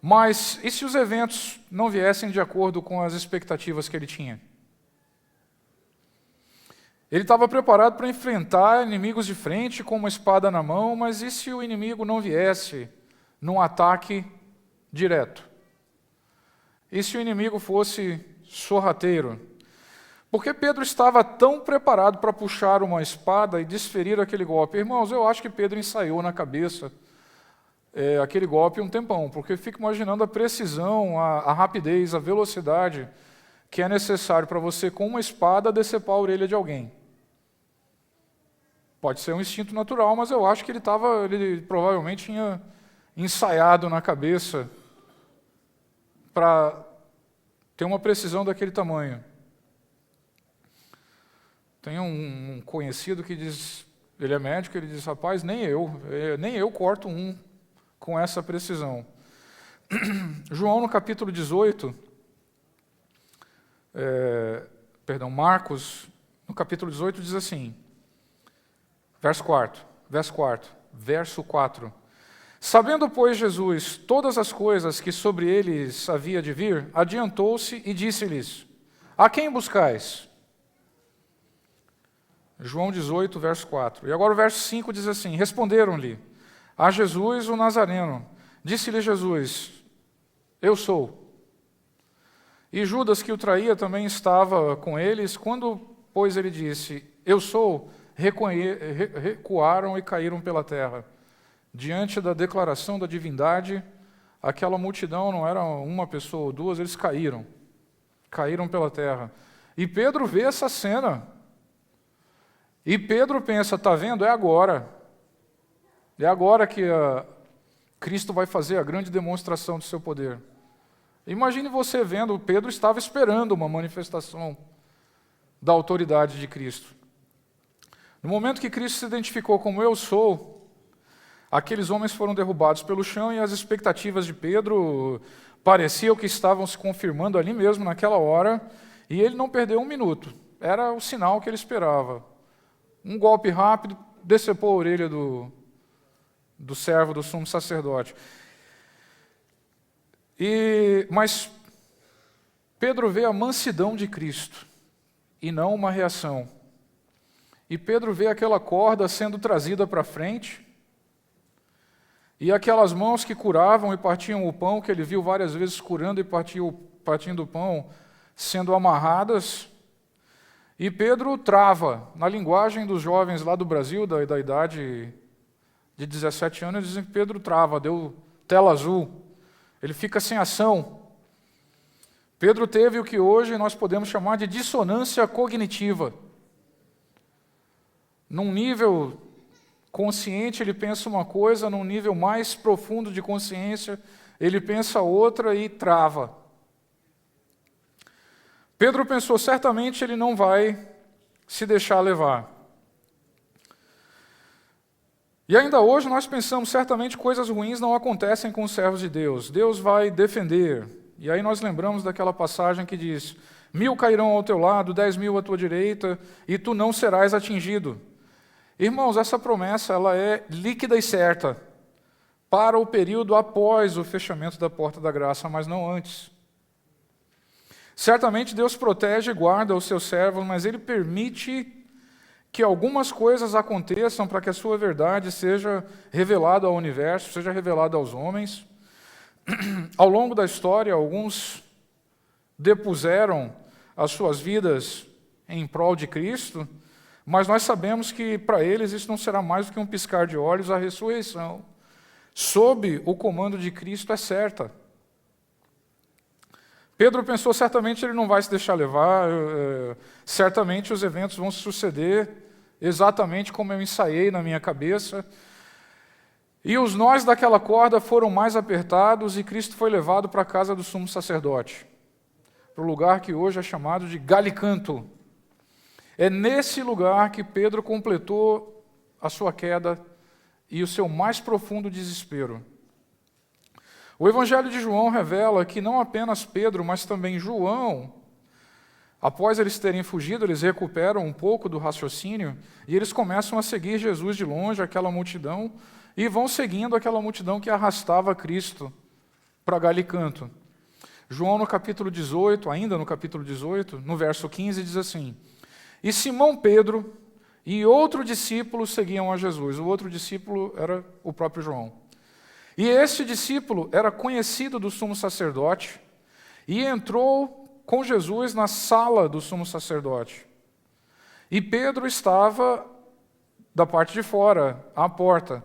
Mas e se os eventos não viessem de acordo com as expectativas que ele tinha? Ele estava preparado para enfrentar inimigos de frente com uma espada na mão, mas e se o inimigo não viesse num ataque direto. E se o inimigo fosse sorrateiro? Porque Pedro estava tão preparado para puxar uma espada e desferir aquele golpe. Irmãos, eu acho que Pedro ensaiou na cabeça aquele golpe um tempão, porque eu fico imaginando a precisão, a rapidez, a velocidade que é necessário para você, com uma espada, decepar a orelha de alguém. Pode ser um instinto natural, mas eu acho que ele provavelmente tinha ensaiado na cabeça para ter uma precisão daquele tamanho. Tem um conhecido que diz, ele é médico, ele diz, rapaz, nem eu corto um com essa precisão. João, no capítulo 18, Marcos, no capítulo 18, diz assim, verso 4. Sabendo, pois, Jesus todas as coisas que sobre eles havia de vir, adiantou-se e disse-lhes, a quem buscais? João 18, verso 4. E agora o verso 5 diz assim, responderam-lhe, a Jesus o Nazareno. Disse-lhe Jesus, eu sou. E Judas, que o traía, também estava com eles. Quando, pois, ele disse, eu sou, recuaram e caíram pela terra. Diante da declaração da divindade, aquela multidão não era uma pessoa ou duas, eles caíram pela terra. E Pedro vê essa cena. E Pedro pensa, está vendo? É agora que Cristo vai fazer a grande demonstração do seu poder. Imagine você vendo, Pedro estava esperando uma manifestação da autoridade de Cristo. No momento que Cristo se identificou como eu sou, aqueles homens foram derrubados pelo chão e as expectativas de Pedro pareciam que estavam se confirmando ali mesmo, naquela hora, e ele não perdeu um minuto. Era o sinal que ele esperava. Um golpe rápido, decepou a orelha do servo do sumo sacerdote. Mas Pedro vê a mansidão de Cristo e não uma reação. E Pedro vê aquela corda sendo trazida para frente e aquelas mãos que curavam e partiam o pão, que ele viu várias vezes curando e partindo o pão, sendo amarradas. E Pedro trava. Na linguagem dos jovens lá do Brasil, da idade de 17 anos, dizem que Pedro trava, deu tela azul. Ele fica sem ação. Pedro teve o que hoje nós podemos chamar de dissonância cognitiva. Num nível consciente, ele pensa uma coisa, num nível mais profundo de consciência, ele pensa outra e trava. Pedro pensou, certamente ele não vai se deixar levar. E ainda hoje nós pensamos, certamente coisas ruins não acontecem com os servos de Deus. Deus vai defender. E aí nós lembramos daquela passagem que diz, 1000 cairão ao teu lado, 10.000 à tua direita, e tu não serás atingido. Irmãos, essa promessa ela é líquida e certa para o período após o fechamento da porta da graça, mas não antes. Certamente Deus protege e guarda os seus servos, mas Ele permite que algumas coisas aconteçam para que a sua verdade seja revelada ao universo, seja revelada aos homens. Ao longo da história, alguns depuseram as suas vidas em prol de Cristo, mas nós sabemos que para eles isso não será mais do que um piscar de olhos, a ressurreição, sob o comando de Cristo, é certa. Pedro pensou, certamente ele não vai se deixar levar, certamente os eventos vão se suceder exatamente como eu ensaiei na minha cabeça. E os nós daquela corda foram mais apertados e Cristo foi levado para a casa do sumo sacerdote, para o lugar que hoje é chamado de Galicanto. É nesse lugar que Pedro completou a sua queda e o seu mais profundo desespero. O Evangelho de João revela que não apenas Pedro, mas também João, após eles terem fugido, eles recuperam um pouco do raciocínio e eles começam a seguir Jesus de longe, aquela multidão, e vão seguindo aquela multidão que arrastava Cristo para Galicanto. João, no capítulo 18, ainda no capítulo 18, no verso 15, diz assim, e Simão Pedro e outro discípulo seguiam a Jesus. O outro discípulo era o próprio João. E este discípulo era conhecido do sumo sacerdote e entrou com Jesus na sala do sumo sacerdote. E Pedro estava da parte de fora, à porta.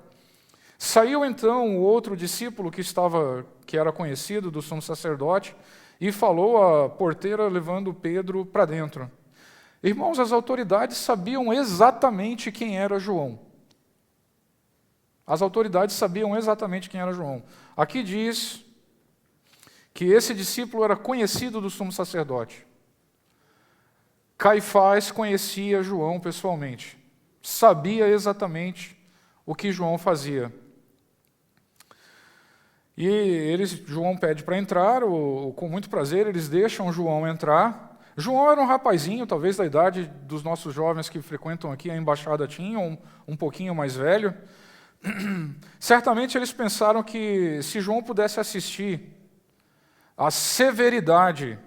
Saiu então o outro discípulo que era conhecido do sumo sacerdote e falou à porteira, levando Pedro para dentro. Irmãos, as autoridades sabiam exatamente quem era João. As autoridades sabiam exatamente quem era João. Aqui diz que esse discípulo era conhecido do sumo sacerdote. Caifás conhecia João pessoalmente. Sabia exatamente o que João fazia. E João pede para entrar, com muito prazer eles deixam João entrar. João era um rapazinho, talvez da idade dos nossos jovens que frequentam aqui a embaixada tinham, um pouquinho mais velho. Certamente eles pensaram que se João pudesse assistir à severidade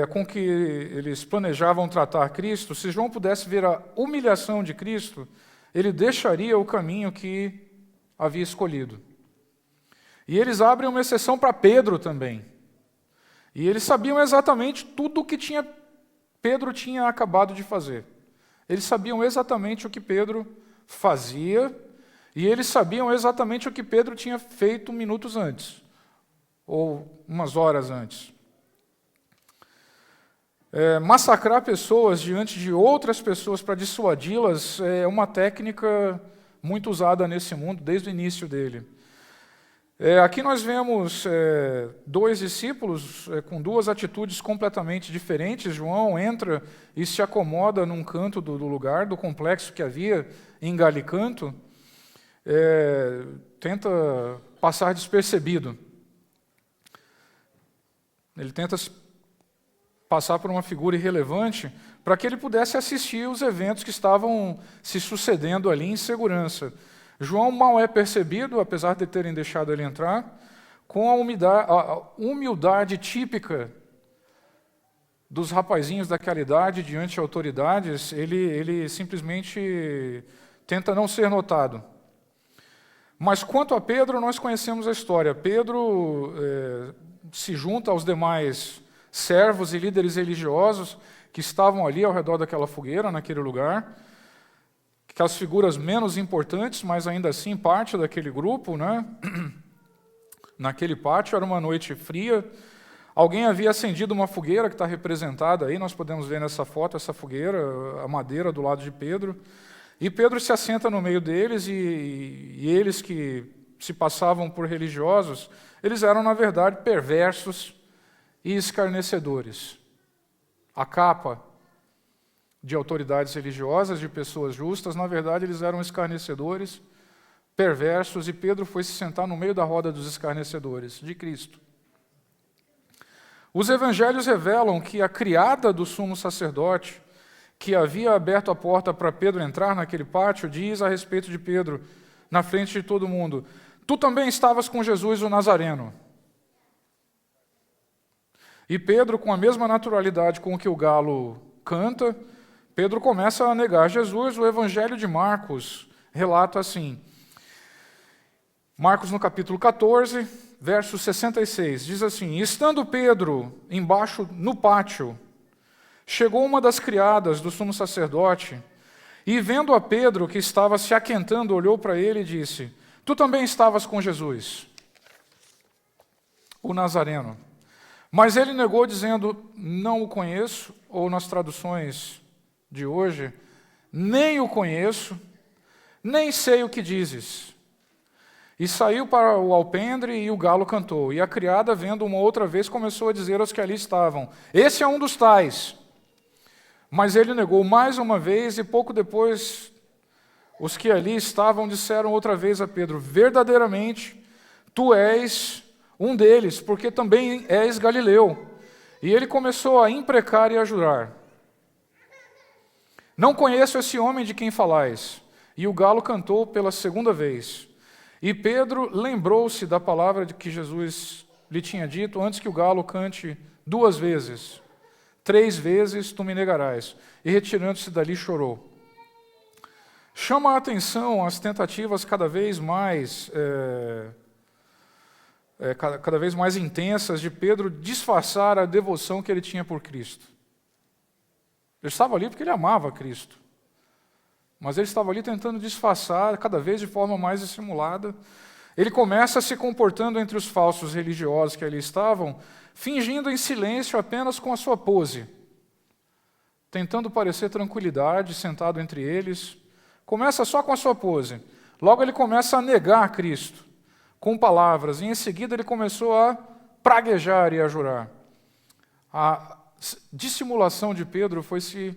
com que eles planejavam tratar Cristo, se João pudesse ver a humilhação de Cristo, ele deixaria o caminho que havia escolhido. E eles abrem uma exceção para Pedro também. E eles sabiam exatamente tudo o que Pedro tinha acabado de fazer. Eles sabiam exatamente o que Pedro fazia, e eles sabiam exatamente o que Pedro tinha feito minutos antes, ou umas horas antes. Massacrar pessoas diante de outras pessoas para dissuadi-las é uma técnica muito usada nesse mundo desde o início dele. Aqui nós vemos dois discípulos com duas atitudes completamente diferentes. João entra e se acomoda num canto do lugar, do complexo que havia em Galicanto, tenta passar despercebido. Ele tenta passar por uma figura irrelevante para que ele pudesse assistir os eventos que estavam se sucedendo ali em segurança. João mal é percebido, apesar de terem deixado ele entrar, com a humildade típica dos rapazinhos daquela idade diante de autoridades, ele simplesmente tenta não ser notado. Mas quanto a Pedro, nós conhecemos a história. Pedro se junta aos demais servos e líderes religiosos que estavam ali ao redor daquela fogueira, naquele lugar, aquelas figuras menos importantes, mas ainda assim parte daquele grupo, né? Naquele pátio, era uma noite fria, alguém havia acendido uma fogueira que está representada aí, nós podemos ver nessa foto essa fogueira, a madeira do lado de Pedro, e Pedro se assenta no meio deles, e eles que se passavam por religiosos, eles eram, na verdade, perversos e escarnecedores. A capa de autoridades religiosas, de pessoas justas, na verdade eles eram escarnecedores, perversos, e Pedro foi se sentar no meio da roda dos escarnecedores, de Cristo. Os evangelhos revelam que a criada do sumo sacerdote, que havia aberto a porta para Pedro entrar naquele pátio, diz a respeito de Pedro, na frente de todo mundo: tu também estavas com Jesus o Nazareno. E Pedro, com a mesma naturalidade com que o galo canta, Pedro começa a negar Jesus. O Evangelho de Marcos relata assim. Marcos, no capítulo 14, verso 66, diz assim: estando Pedro embaixo no pátio, chegou uma das criadas do sumo sacerdote, e vendo a Pedro, que estava se aquentando, olhou para ele e disse: tu também estavas com Jesus, o Nazareno. Mas ele negou, dizendo: não o conheço, ou nas traduções de hoje, nem o conheço, nem sei o que dizes. E saiu para o alpendre e o galo cantou. E a criada, vendo uma outra vez, começou a dizer aos que ali estavam: esse é um dos tais. Mas ele negou mais uma vez, e pouco depois os que ali estavam disseram outra vez a Pedro: verdadeiramente, tu és um deles, porque também és galileu. E ele começou a imprecar e a jurar: não conheço esse homem de quem falais. E o galo cantou pela segunda vez. E Pedro lembrou-se da palavra de que Jesus lhe tinha dito: antes que o galo cante 2 vezes, 3 vezes tu me negarás. E retirando-se dali chorou. chama a atenção as tentativas cada vez mais intensas de Pedro disfarçar a devoção que ele tinha por Cristo. Ele estava ali porque ele amava Cristo, mas ele estava ali tentando disfarçar cada vez de forma mais dissimulada. Ele começa se comportando entre os falsos religiosos que ali estavam, fingindo em silêncio apenas com a sua pose, tentando parecer tranquilidade, sentado entre eles. Começa só com a sua pose. Logo ele começa a negar Cristo, com palavras, e em seguida ele começou a praguejar e a jurar. A dissimulação de Pedro foi se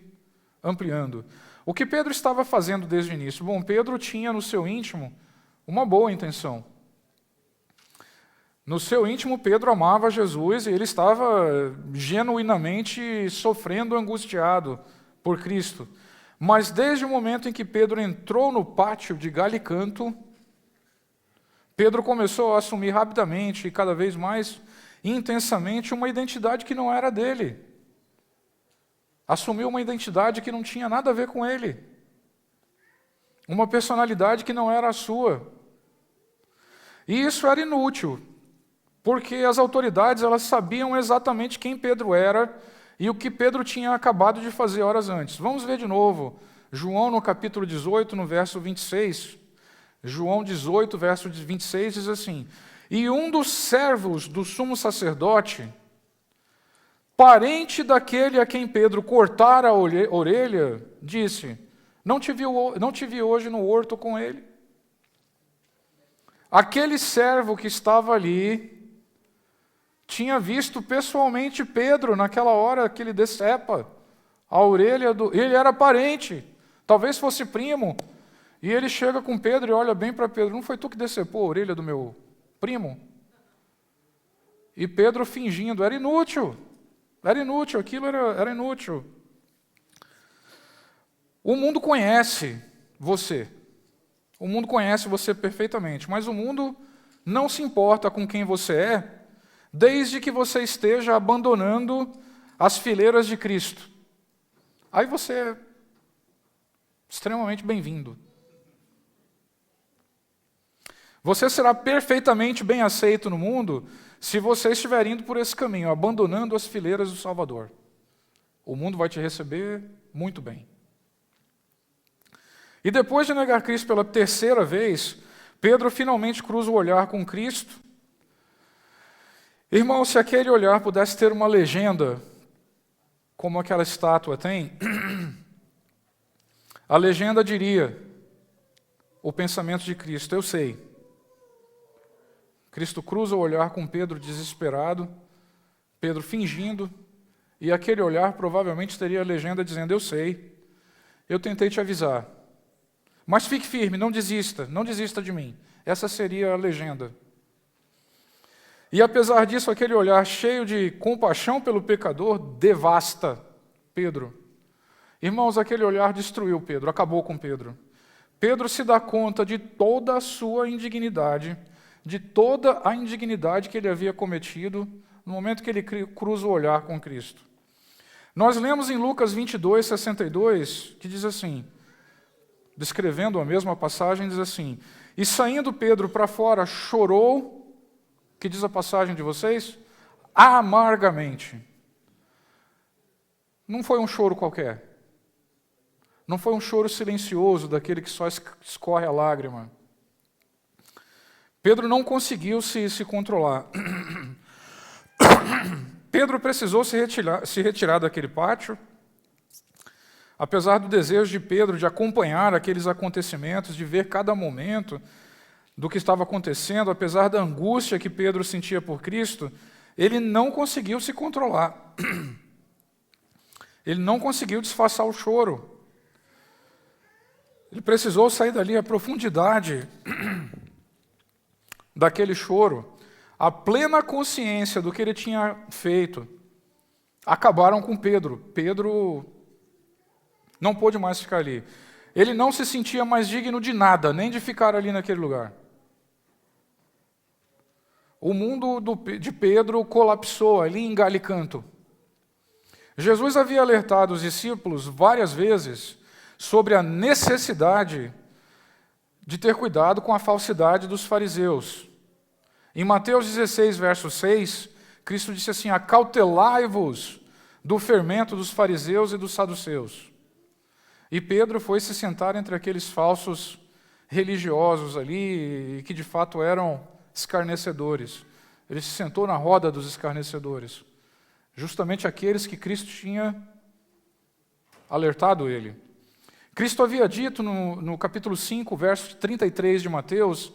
ampliando. O que Pedro estava fazendo desde o início? Bom, Pedro tinha no seu íntimo uma boa intenção. No seu íntimo, Pedro amava Jesus e ele estava genuinamente sofrendo, angustiado por Cristo. Mas desde o momento em que Pedro entrou no pátio de Galicanto, Pedro começou a assumir rapidamente e cada vez mais intensamente uma identidade que não era dele. Assumiu uma identidade que não tinha nada a ver com ele. Uma personalidade que não era a sua. E isso era inútil, porque as autoridades elas sabiam exatamente quem Pedro era e o que Pedro tinha acabado de fazer horas antes. Vamos ver de novo. João, no capítulo 18, no verso 26. João 18, verso 26, diz assim: E um dos servos do sumo sacerdote, parente daquele a quem Pedro cortara a orelha, disse: Não te vi hoje no horto com ele? Aquele servo que estava ali tinha visto pessoalmente Pedro naquela hora que ele decepa a orelha do... Ele era parente, talvez fosse primo, e ele chega com Pedro e olha bem para Pedro: Não foi tu que decepou a orelha do meu primo? E Pedro fingindo, era inútil, aquilo era inútil. O mundo conhece você. O mundo conhece você perfeitamente, mas o mundo não se importa com quem você é, desde que você esteja abandonando as fileiras de Cristo. Aí você é extremamente bem-vindo. Você será perfeitamente bem aceito no mundo se você estiver indo por esse caminho, abandonando as fileiras do Salvador. O mundo vai te receber muito bem. E depois de negar Cristo pela terceira vez, Pedro finalmente cruza o olhar com Cristo. Irmão, se aquele olhar pudesse ter uma legenda, como aquela estátua tem, a legenda diria o pensamento de Cristo: Eu sei. Cristo cruza o olhar com Pedro desesperado, Pedro fingindo, e aquele olhar provavelmente teria a legenda dizendo: Eu sei, eu tentei te avisar. Mas fique firme, não desista de mim. Essa seria a legenda. E apesar disso, aquele olhar cheio de compaixão pelo pecador devasta Pedro. Irmãos, aquele olhar destruiu Pedro, acabou com Pedro. Pedro se dá conta de toda a sua indignidade, de toda a indignidade que ele havia cometido no momento que ele cruza o olhar com Cristo. Nós lemos em Lucas 22, 62, que diz assim, descrevendo a mesma passagem, diz assim: E saindo Pedro para fora, chorou, que diz a passagem de vocês? Amargamente. Não foi um choro qualquer. Não foi um choro silencioso, daquele que só escorre a lágrima. Pedro não conseguiu se controlar. Pedro precisou se retirar daquele pátio. Apesar do desejo de Pedro de acompanhar aqueles acontecimentos, de ver cada momento do que estava acontecendo, apesar da angústia que Pedro sentia por Cristo, ele não conseguiu se controlar. Ele não conseguiu disfarçar o choro. Ele precisou sair dali. A profundidade daquele choro, a plena consciência do que ele tinha feito, acabaram com Pedro. Pedro não pôde mais ficar ali. Ele não se sentia mais digno de nada, nem de ficar ali naquele lugar. O mundo de Pedro colapsou ali em Galicanto. Jesus havia alertado os discípulos várias vezes sobre a necessidade de ter cuidado com a falsidade dos fariseus. Em Mateus 16, verso 6, Cristo disse assim: acautelai-vos do fermento dos fariseus e dos saduceus. E Pedro foi se sentar entre aqueles falsos religiosos ali, que de fato eram escarnecedores. Ele se sentou na roda dos escarnecedores, justamente aqueles que Cristo tinha alertado ele. Cristo havia dito no capítulo 5, verso 33 de Mateus,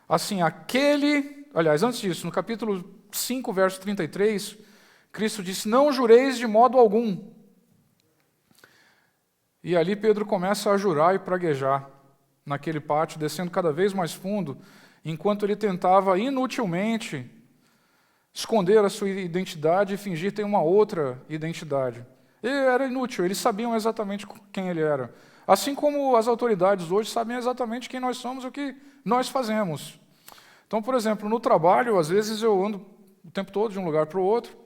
assim, antes disso, no capítulo 5, verso 33, Cristo disse: não jureis de modo algum. E ali Pedro começa a jurar e praguejar naquele pátio, descendo cada vez mais fundo, enquanto ele tentava inutilmente esconder a sua identidade e fingir ter uma outra identidade. Ele era inútil, eles sabiam exatamente quem ele era. Assim como as autoridades hoje sabem exatamente quem nós somos e o que nós fazemos. Então, por exemplo, no trabalho, às vezes eu ando o tempo todo de um lugar para o outro,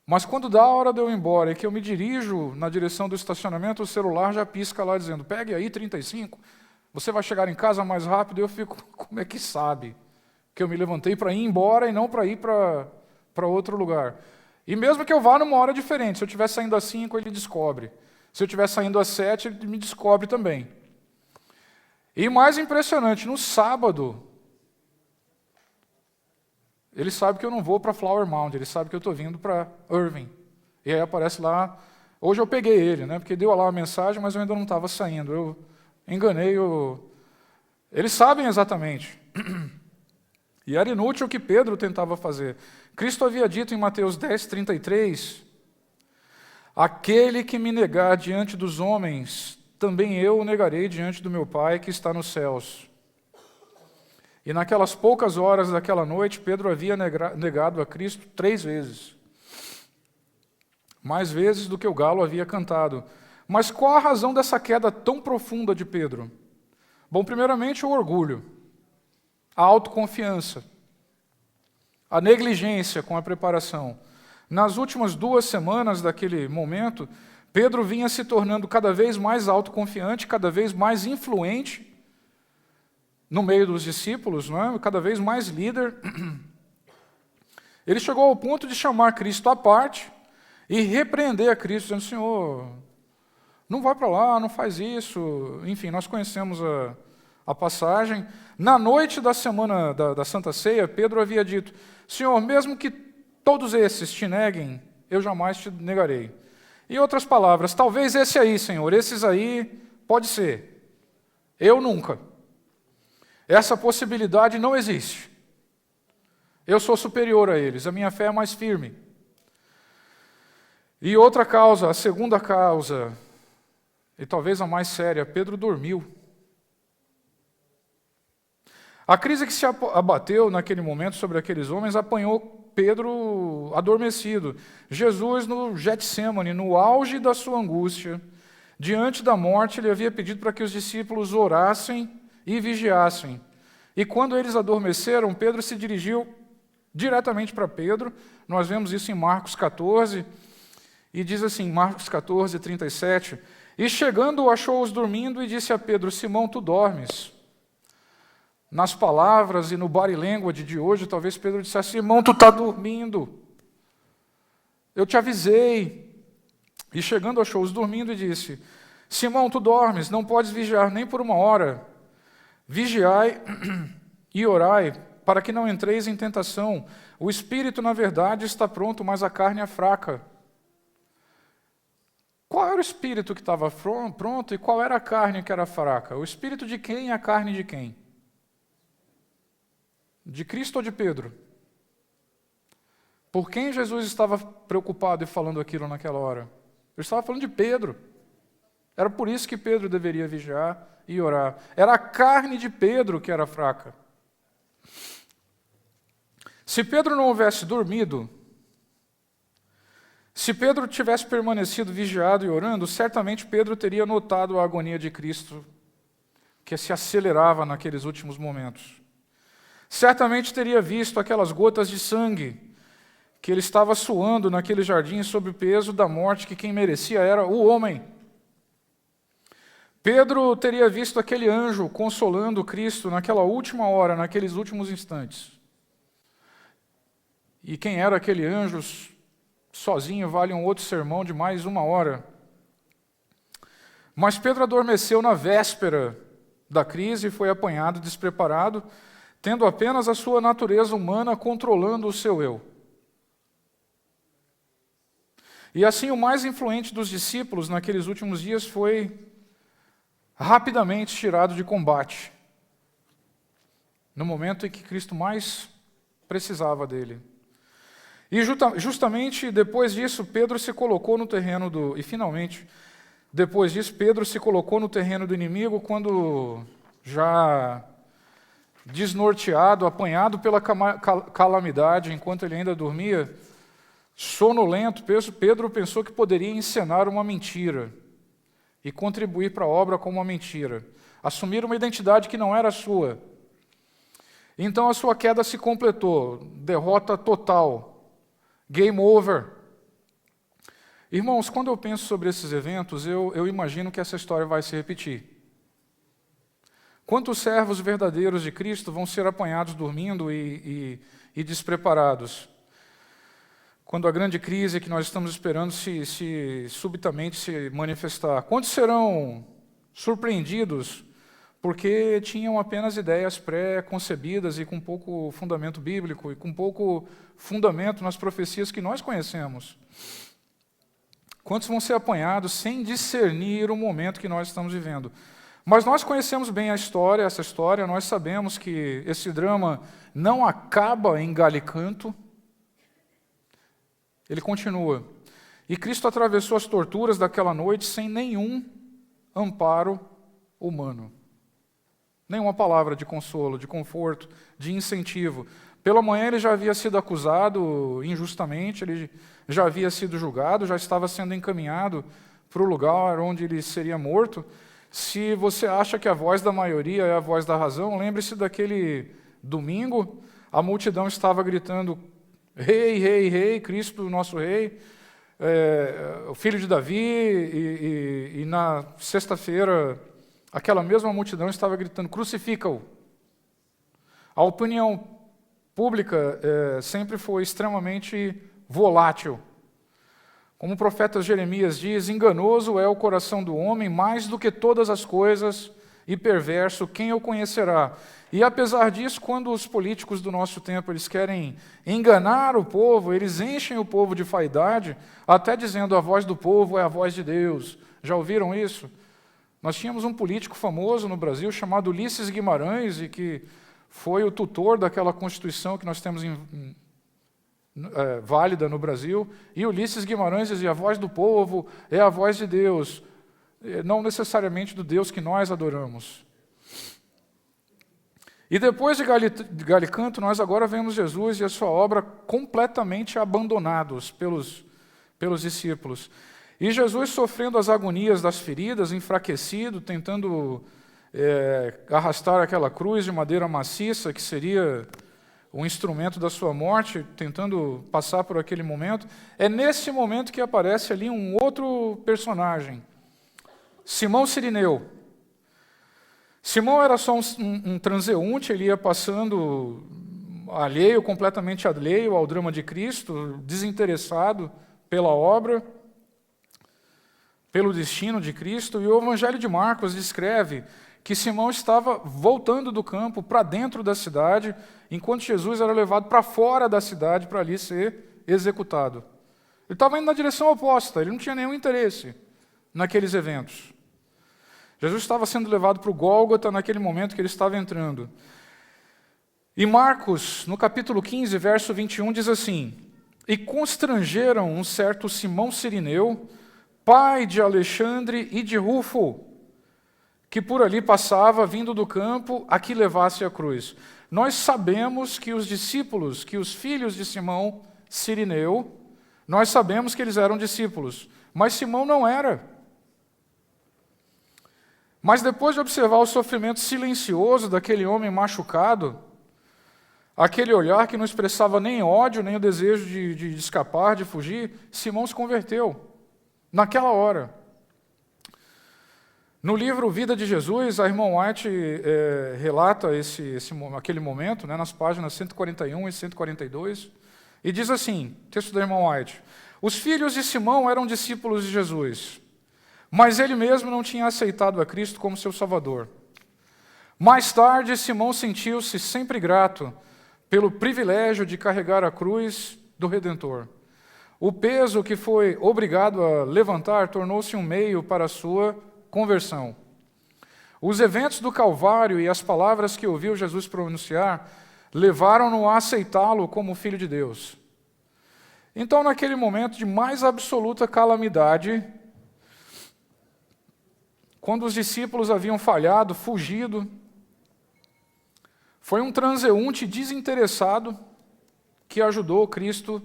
mas quando dá a hora de eu ir embora e que eu me dirijo na direção do estacionamento, o celular já pisca lá dizendo: pegue aí 35, você vai chegar em casa mais rápido. E eu fico: como é que sabe que eu me levantei para ir embora e não para ir para outro lugar? E mesmo que eu vá numa hora diferente, se eu estiver saindo às 5, ele descobre. Se eu estiver saindo às 7, ele me descobre também. E mais impressionante, no sábado, ele sabe que eu não vou para Flower Mound, ele sabe que eu estou vindo para Irving. E aí aparece lá, hoje eu peguei ele, porque deu lá uma mensagem, mas eu ainda não estava saindo. Eu enganei Eles sabem exatamente. E era inútil o que Pedro tentava fazer. Cristo havia dito em Mateus 10, 33, aquele que me negar diante dos homens, também eu o negarei diante do meu Pai que está nos céus. E naquelas poucas horas daquela noite, Pedro havia negado a Cristo 3 vezes. Mais vezes do que o galo havia cantado. Mas qual a razão dessa queda tão profunda de Pedro? Bom, primeiramente o orgulho, a autoconfiança, a negligência com a preparação. Nas últimas 2 semanas daquele momento, Pedro vinha se tornando cada vez mais autoconfiante, cada vez mais influente no meio dos discípulos, cada vez mais líder. Ele chegou ao ponto de chamar Cristo à parte e repreender a Cristo, dizendo: Senhor, não vai para lá, não faz isso. Enfim, nós conhecemos a passagem. Na noite da semana da Santa Ceia, Pedro havia dito: Senhor, mesmo que todos esses te neguem, eu jamais te negarei. Em outras palavras, talvez esse aí, Senhor, esses aí, pode ser. Eu nunca. Essa possibilidade não existe. Eu sou superior a eles, a minha fé é mais firme. E outra causa, a segunda causa, e talvez a mais séria, Pedro dormiu. A crise que se abateu naquele momento sobre aqueles homens apanhou Pedro adormecido. Jesus, no Getsêmani, no auge da sua angústia, diante da morte, ele havia pedido para que os discípulos orassem e vigiassem. E quando eles adormeceram, Pedro se dirigiu diretamente para Pedro. Nós vemos isso em Marcos 14, e diz assim, Marcos 14, 37, e chegando achou-os dormindo e disse a Pedro: Simão, tu dormes? Nas palavras e no body language de hoje, talvez Pedro dissesse: Simão, tu está dormindo. Eu te avisei. E chegando achou-os dormindo e disse: Simão, tu dormes, não podes vigiar nem por 1 hora. Vigiai e orai, para que não entreis em tentação. O espírito, na verdade, está pronto, mas a carne é fraca. Qual era o espírito que estava pronto e qual era a carne que era fraca? O espírito de quem e a carne de quem? De Cristo ou de Pedro? Por quem Jesus estava preocupado e falando aquilo naquela hora? Ele estava falando de Pedro. Era por isso que Pedro deveria vigiar e orar. Era a carne de Pedro que era fraca. Se Pedro não houvesse dormido, se Pedro tivesse permanecido vigiado e orando, certamente Pedro teria notado a agonia de Cristo, que se acelerava naqueles últimos momentos. Certamente teria visto aquelas gotas de sangue que ele estava suando naquele jardim sob o peso da morte que quem merecia era o homem. Pedro teria visto aquele anjo consolando Cristo naquela última hora, naqueles últimos instantes. E quem era aquele anjo sozinho vale um outro sermão de mais uma hora. Mas Pedro adormeceu na véspera da crise e foi apanhado despreparado, tendo apenas a sua natureza humana controlando o seu eu. E assim o mais influente dos discípulos naqueles últimos dias foi rapidamente tirado de combate, no momento em que Cristo mais precisava dele. E justamente depois disso, Pedro se colocou no terreno do... E finalmente, depois disso, Pedro se colocou no terreno do inimigo quando, já desnorteado, apanhado pela calamidade, enquanto ele ainda dormia, sonolento, Pedro pensou que poderia encenar uma mentira e contribuir para a obra com uma mentira, assumir uma identidade que não era sua. Então a sua queda se completou, derrota total, game over. Irmãos, quando eu penso sobre esses eventos, eu imagino que essa história vai se repetir. Quantos servos verdadeiros de Cristo vão ser apanhados dormindo e despreparados? Quando a grande crise que nós estamos esperando se subitamente se manifestar. Quantos serão surpreendidos porque tinham apenas ideias pré-concebidas e com pouco fundamento bíblico e com pouco fundamento nas profecias que nós conhecemos? Quantos vão ser apanhados sem discernir o momento que nós estamos vivendo? Mas nós conhecemos bem essa história, nós sabemos que esse drama não acaba em Galicanto, ele continua. E Cristo atravessou as torturas daquela noite sem nenhum amparo humano. Nenhuma palavra de consolo, de conforto, de incentivo. Pela manhã ele já havia sido acusado injustamente, ele já havia sido julgado, já estava sendo encaminhado para o lugar onde ele seria morto. Se você acha que a voz da maioria é a voz da razão, lembre-se daquele domingo, a multidão estava gritando: Rei, rei, rei, Cristo, nosso rei, o filho de Davi, e na sexta-feira aquela mesma multidão estava gritando: crucifica-o. A opinião pública sempre foi extremamente volátil. Como o profeta Jeremias diz, enganoso é o coração do homem mais do que todas as coisas, e perverso, quem o conhecerá? E apesar disso, quando os políticos do nosso tempo eles querem enganar o povo, eles enchem o povo de vaidade, até dizendo a voz do povo é a voz de Deus. Já ouviram isso? Nós tínhamos um político famoso no Brasil chamado Ulisses Guimarães, e que foi o tutor daquela Constituição que nós temos válida no Brasil, e Ulisses Guimarães dizia: a voz do povo é a voz de Deus, não necessariamente do Deus que nós adoramos. E depois de Galicanto, nós agora vemos Jesus e a sua obra completamente abandonados pelos discípulos. E Jesus sofrendo as agonias das feridas, enfraquecido, tentando arrastar aquela cruz de madeira maciça, que seria o instrumento da sua morte, tentando passar por aquele momento. É nesse momento que aparece ali um outro personagem, Simão Cirineu. Simão era só um transeunte, ele ia passando completamente alheio ao drama de Cristo, desinteressado pela obra, pelo destino de Cristo. E o Evangelho de Marcos descreve que Simão estava voltando do campo para dentro da cidade, enquanto Jesus era levado para fora da cidade para ali ser executado. Ele estava indo na direção oposta, ele não tinha nenhum interesse naqueles eventos. Jesus estava sendo levado para o Gólgota naquele momento que ele estava entrando. E Marcos, no capítulo 15, verso 21, diz assim: e constrangeram um certo Simão Cirineu, pai de Alexandre e de Rufo, que por ali passava, vindo do campo, a que levasse a cruz. Nós sabemos que os discípulos, que os filhos de Simão Cirineu, nós sabemos que eles eram discípulos, mas Simão não era. Mas depois de observar o sofrimento silencioso daquele homem machucado, aquele olhar que não expressava nem ódio, nem o desejo de escapar, de fugir, Simão se converteu, naquela hora. No livro Vida de Jesus, a irmã White relata aquele momento, né, nas páginas 141 e 142, e diz assim, texto da irmã White: os filhos de Simão eram discípulos de Jesus, mas ele mesmo não tinha aceitado a Cristo como seu Salvador. Mais tarde, Simão sentiu-se sempre grato pelo privilégio de carregar a cruz do Redentor. O peso que foi obrigado a levantar tornou-se um meio para a sua conversão. Os eventos do Calvário e as palavras que ouviu Jesus pronunciar levaram-no a aceitá-lo como Filho de Deus. Então, naquele momento de mais absoluta calamidade, quando os discípulos haviam falhado, fugido, foi um transeunte desinteressado que ajudou Cristo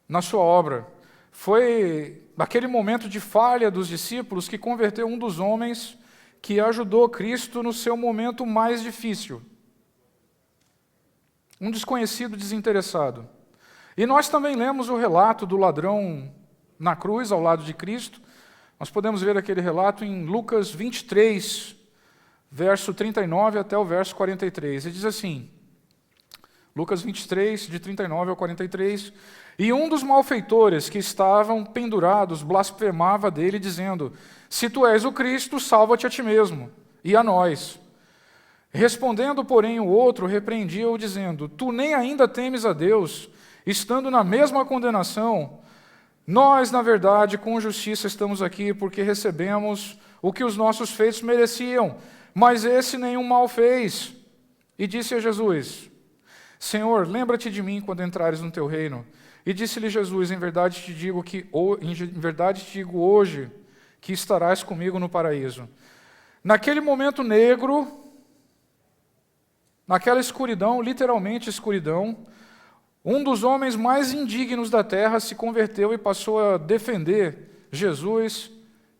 na sua obra. Foi naquele momento de falha dos discípulos que converteu um dos homens que ajudou Cristo no seu momento mais difícil. Um desconhecido desinteressado. E nós também lemos o relato do ladrão na cruz, ao lado de Cristo. Nós podemos ver aquele relato em Lucas 23, verso 39 até o verso 43. E diz assim, Lucas 23, de 39 ao 43, e um dos malfeitores que estavam pendurados blasfemava dele, dizendo, se tu és o Cristo, salva-te a ti mesmo, e a nós. Respondendo, porém, o outro, repreendia-o, dizendo, tu nem ainda temes a Deus, estando na mesma condenação. Nós, na verdade, com justiça estamos aqui, porque recebemos o que os nossos feitos mereciam, mas esse nenhum mal fez. E disse a Jesus, Senhor, lembra-te de mim quando entrares no teu reino. E disse-lhe Jesus, em verdade te digo hoje que estarás comigo no paraíso. Naquele momento negro, naquela escuridão, literalmente escuridão, um dos homens mais indignos da terra se converteu e passou a defender Jesus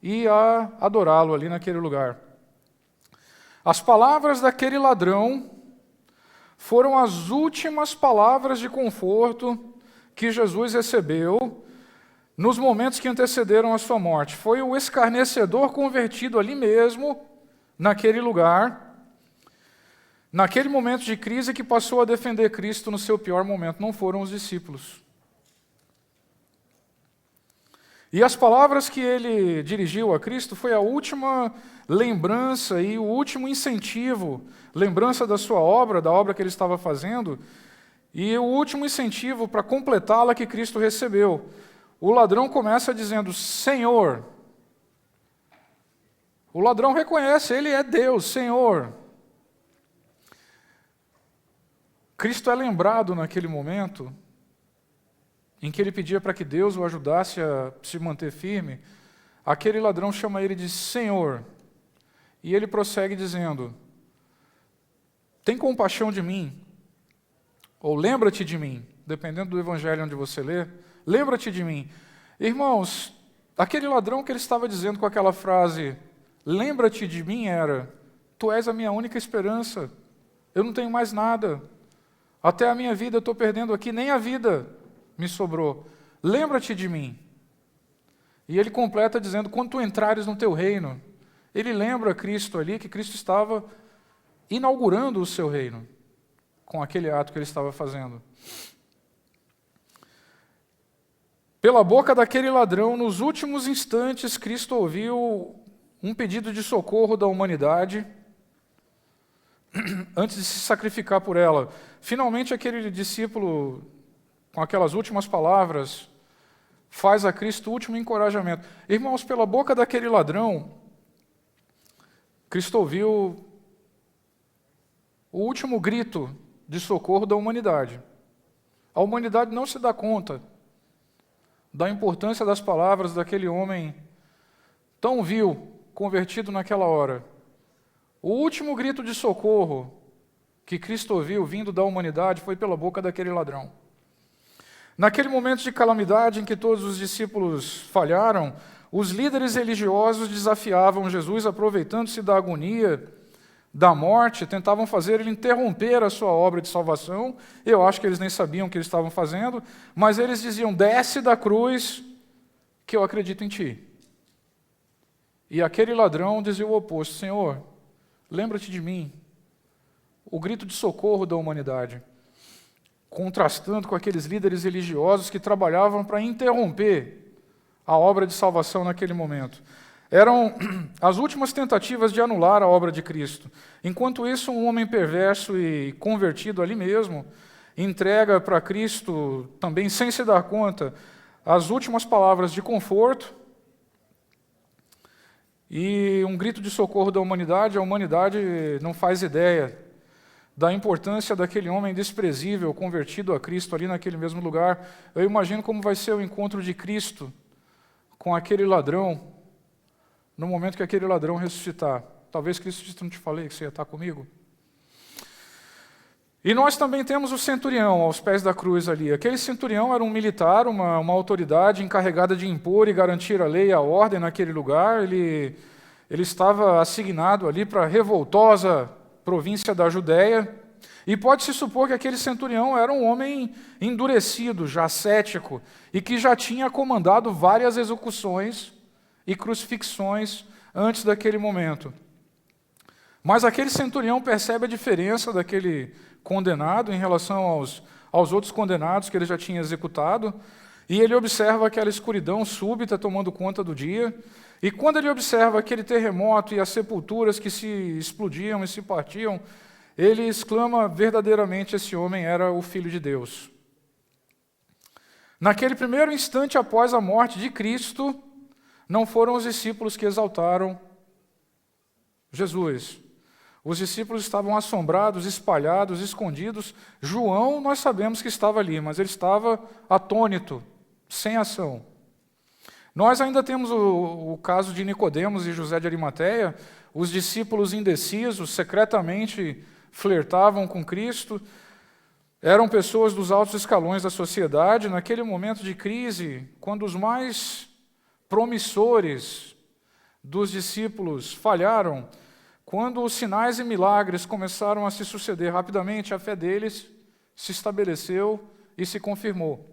e a adorá-lo ali naquele lugar. As palavras daquele ladrão foram as últimas palavras de conforto que Jesus recebeu nos momentos que antecederam a sua morte. Foi o escarnecedor convertido ali mesmo, naquele lugar, naquele momento de crise, que passou a defender Cristo no seu pior momento. Não foram os discípulos. E as palavras que ele dirigiu a Cristo foi a última lembrança e o último incentivo, lembrança da sua obra, da obra que ele estava fazendo, e o último incentivo para completá-la que Cristo recebeu. O ladrão começa dizendo, Senhor. O ladrão reconhece, ele é Deus, Senhor. Cristo é lembrado naquele momento em que ele pedia para que Deus o ajudasse a se manter firme. Aquele ladrão chama ele de Senhor. E ele prossegue dizendo, tem compaixão de mim, ou lembra-te de mim, dependendo do evangelho onde você lê, lembra-te de mim. Irmãos, aquele ladrão que ele estava dizendo com aquela frase, lembra-te de mim, era, tu és a minha única esperança, eu não tenho mais nada, até a minha vida eu estou perdendo aqui, nem a vida me sobrou, lembra-te de mim. E ele completa dizendo, quando tu entrares no teu reino, ele lembra Cristo ali, que Cristo estava inaugurando o seu reino, com aquele ato que ele estava fazendo. Pela boca daquele ladrão, nos últimos instantes, Cristo ouviu um pedido de socorro da humanidade, antes de se sacrificar por ela. Finalmente, aquele discípulo, com aquelas últimas palavras, faz a Cristo o último encorajamento. Irmãos, pela boca daquele ladrão, Cristo ouviu o último grito de socorro da humanidade. A humanidade não se dá conta da importância das palavras daquele homem tão vil, convertido naquela hora. O último grito de socorro que Cristo ouviu vindo da humanidade foi pela boca daquele ladrão. Naquele momento de calamidade em que todos os discípulos falharam, os líderes religiosos desafiavam Jesus, aproveitando-se da agonia, da morte, tentavam fazer ele interromper a sua obra de salvação. Eu acho que eles nem sabiam o que eles estavam fazendo, mas eles diziam, desce da cruz, que eu acredito em ti. E aquele ladrão dizia o oposto: Senhor, lembra-te de mim. O grito de socorro da humanidade, contrastando com aqueles líderes religiosos que trabalhavam para interromper a obra de salvação naquele momento. Eram as últimas tentativas de anular a obra de Cristo. Enquanto isso, um homem perverso e convertido ali mesmo entrega para Cristo, também sem se dar conta, as últimas palavras de conforto e um grito de socorro da humanidade. A humanidade não faz ideia da importância daquele homem desprezível, convertido a Cristo ali naquele mesmo lugar. Eu imagino como vai ser o encontro de Cristo com aquele ladrão, no momento que aquele ladrão ressuscitar. Talvez Cristo disse: não te falei que você ia estar comigo? E nós também temos o centurião aos pés da cruz ali. Aquele centurião era um militar, uma autoridade encarregada de impor e garantir a lei e a ordem naquele lugar. Ele estava assignado ali para a revoltosa província da Judéia, e pode-se supor que aquele centurião era um homem endurecido, já cético, e que já tinha comandado várias execuções e crucifixões antes daquele momento. Mas aquele centurião percebe a diferença daquele condenado em relação aos outros condenados que ele já tinha executado, e ele observa aquela escuridão súbita tomando conta do dia. E quando ele observa aquele terremoto e as sepulturas que se explodiam e se partiam, ele exclama: verdadeiramente esse homem era o Filho de Deus. Naquele primeiro instante após a morte de Cristo, não foram os discípulos que exaltaram Jesus. Os discípulos estavam assombrados, espalhados, escondidos. João, nós sabemos que estava ali, mas ele estava atônito, sem ação. Nós ainda temos o caso de Nicodemos e José de Arimateia. Os discípulos indecisos, secretamente flertavam com Cristo, eram pessoas dos altos escalões da sociedade. Naquele momento de crise, quando os mais promissores dos discípulos falharam, quando os sinais e milagres começaram a se suceder rapidamente, a fé deles se estabeleceu e se confirmou.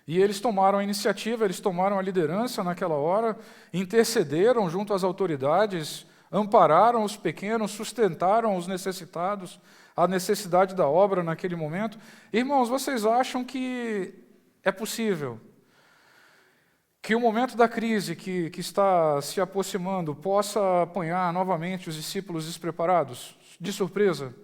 E eles tomaram a iniciativa, eles tomaram a liderança naquela hora, intercederam junto às autoridades, ampararam os pequenos, sustentaram os necessitados, a necessidade da obra naquele momento. Irmãos, vocês acham que é possível que o momento da crise que está se aproximando possa apanhar novamente os discípulos despreparados, de surpresa?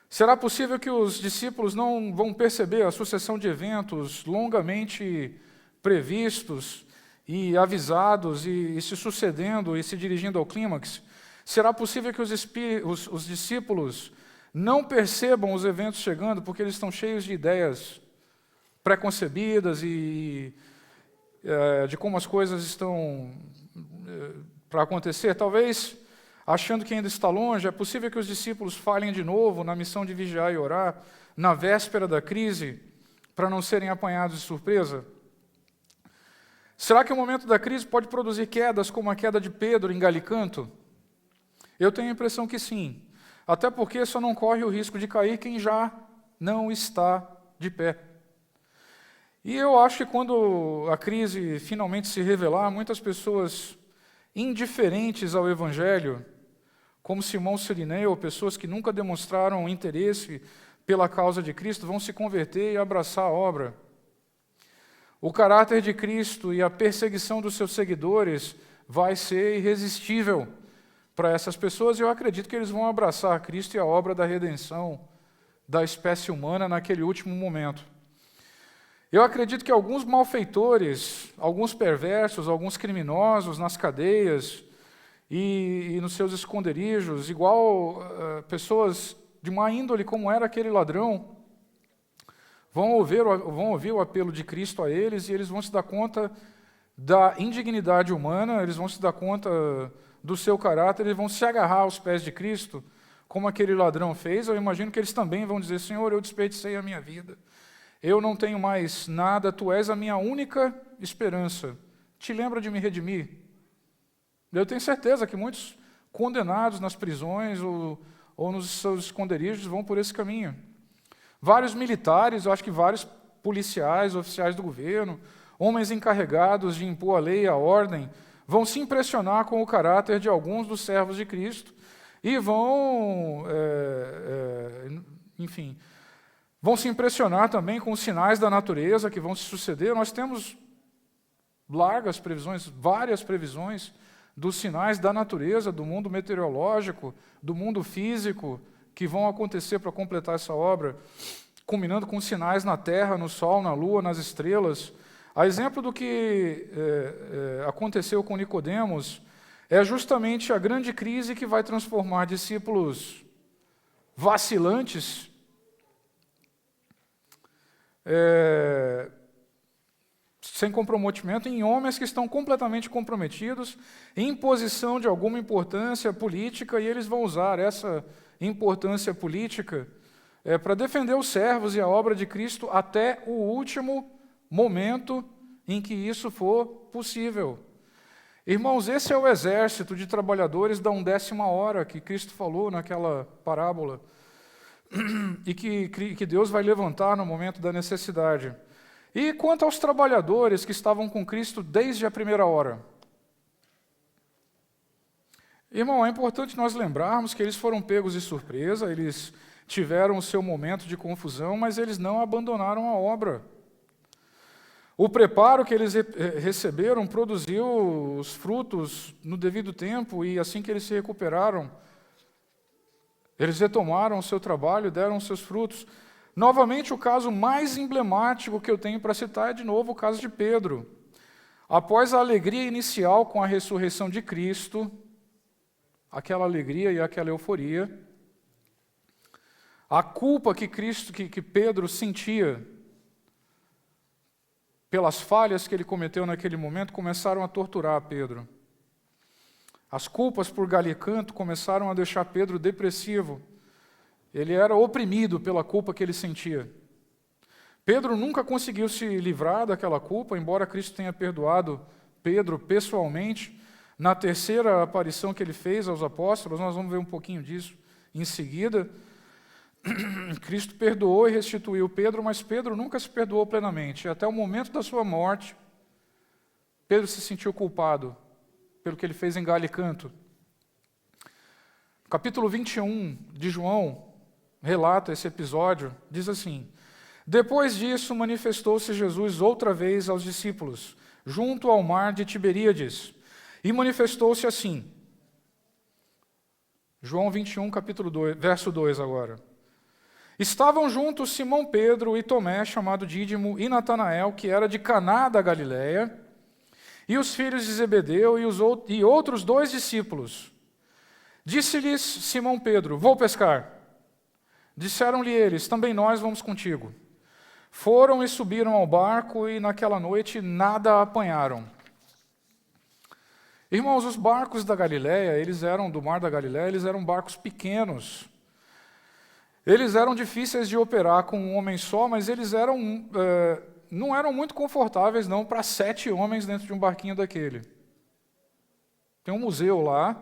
Será possível que os discípulos não vão perceber a sucessão de eventos longamente previstos e avisados e se sucedendo e se dirigindo ao clímax? Será possível que os discípulos não percebam os eventos chegando porque eles estão cheios de ideias preconcebidas e de como as coisas estão para acontecer? Talvez, achando que ainda está longe, é possível que os discípulos falhem de novo na missão de vigiar e orar, na véspera da crise, para não serem apanhados de surpresa? Será que o momento da crise pode produzir quedas, como a queda de Pedro em Galicanto? Eu tenho a impressão que sim, até porque só não corre o risco de cair quem já não está de pé. E eu acho que quando a crise finalmente se revelar, muitas pessoas indiferentes ao Evangelho, como Simão Sirineu, pessoas que nunca demonstraram interesse pela causa de Cristo, vão se converter e abraçar a obra. O caráter de Cristo e a perseguição dos seus seguidores vai ser irresistível para essas pessoas, e eu acredito que eles vão abraçar Cristo e a obra da redenção da espécie humana naquele último momento. Eu acredito que alguns malfeitores, alguns perversos, alguns criminosos nas cadeias e nos seus esconderijos, igual pessoas de má índole como era aquele ladrão, vão ouvir o apelo de Cristo a eles, e eles vão se dar conta da indignidade humana, eles vão se dar conta do seu caráter, eles vão se agarrar aos pés de Cristo, como aquele ladrão fez. Eu imagino que eles também vão dizer: Senhor, eu desperdicei a minha vida, eu não tenho mais nada, Tu és a minha única esperança, Te lembra de me redimir? Eu tenho certeza que muitos condenados nas prisões ou nos seus esconderijos vão por esse caminho. Vários militares, eu acho que vários policiais, oficiais do governo, homens encarregados de impor a lei e a ordem, vão se impressionar com o caráter de alguns dos servos de Cristo e vão, enfim, vão se impressionar também com os sinais da natureza que vão se suceder. Nós temos largas previsões, várias previsões dos sinais da natureza, do mundo meteorológico, do mundo físico, que vão acontecer para completar essa obra, culminando com sinais na terra, no sol, na lua, nas estrelas. A exemplo do que aconteceu com Nicodemos, é justamente a grande crise que vai transformar discípulos vacilantes, sem comprometimento, em homens que estão completamente comprometidos, em posição de alguma importância política, e eles vão usar essa importância política para defender os servos e a obra de Cristo até o último momento em que isso for possível. Irmãos, esse é o exército de trabalhadores da 1ª hora que Cristo falou naquela parábola e que Deus vai levantar no momento da necessidade. E quanto aos trabalhadores que estavam com Cristo desde a 1ª hora? Irmão, é importante nós lembrarmos que eles foram pegos de surpresa, eles tiveram o seu momento de confusão, mas eles não abandonaram a obra. O preparo que eles receberam produziu os frutos no devido tempo, e assim que eles se recuperaram, eles retomaram o seu trabalho e deram os seus frutos. Novamente, o caso mais emblemático que eu tenho para citar é, de novo, o caso de Pedro. Após a alegria inicial com a ressurreição de Cristo, aquela alegria e aquela euforia, a culpa que Pedro sentia pelas falhas que ele cometeu naquele momento começaram a torturar Pedro. As culpas por Galicanto começaram a deixar Pedro depressivo. Ele era oprimido pela culpa que ele sentia. Pedro nunca conseguiu se livrar daquela culpa, embora Cristo tenha perdoado Pedro pessoalmente. Na 3ª aparição que ele fez aos apóstolos, nós vamos ver um pouquinho disso em seguida. Cristo perdoou e restituiu Pedro, mas Pedro nunca se perdoou plenamente. Até o momento da sua morte, Pedro se sentiu culpado pelo que ele fez em Galicanto. Capítulo 21 de João relata esse episódio, diz assim: depois disso manifestou-se Jesus outra vez aos discípulos, junto ao mar de Tiberíades, e manifestou-se assim. João 21, capítulo 2, verso 2 agora. Estavam juntos Simão Pedro e Tomé, chamado Dídimo, e Natanael, que era de Caná da Galileia, e os filhos de Zebedeu e outros 2 discípulos. Disse-lhes Simão Pedro: vou pescar. Disseram-lhe eles: também nós vamos contigo. Foram e subiram ao barco, e naquela noite nada apanharam. Irmãos, os barcos da Galileia, do mar da Galileia, eles eram barcos pequenos. Eles eram difíceis de operar com um homem só, mas eles não eram muito confortáveis não para 7 homens dentro de um barquinho daquele. Tem um museu lá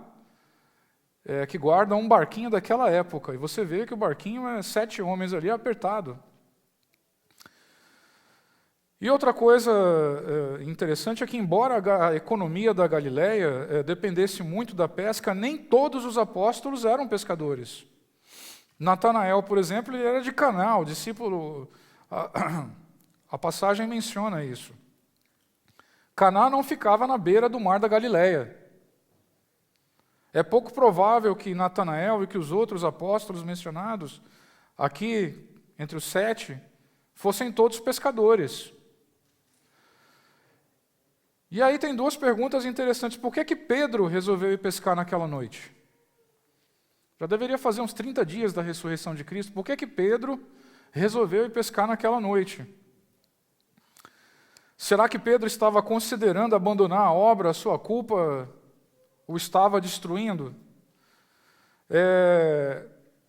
que guarda um barquinho daquela época, e você vê que o barquinho é 7 homens ali apertado. E outra coisa interessante é que, embora a economia da Galileia dependesse muito da pesca, nem todos os apóstolos eram pescadores. Natanael, por exemplo, ele era de Caná, o discípulo, a passagem menciona isso. Caná não ficava na beira do mar da Galileia. É pouco provável que Natanael e que os outros apóstolos mencionados, aqui entre os 7, fossem todos pescadores. E aí tem 2 perguntas interessantes. Por que Pedro resolveu ir pescar naquela noite? Já deveria fazer uns 30 dias da ressurreição de Cristo. Por que Pedro resolveu ir pescar naquela noite? Será que Pedro estava considerando abandonar a obra, a sua culpa o estava destruindo?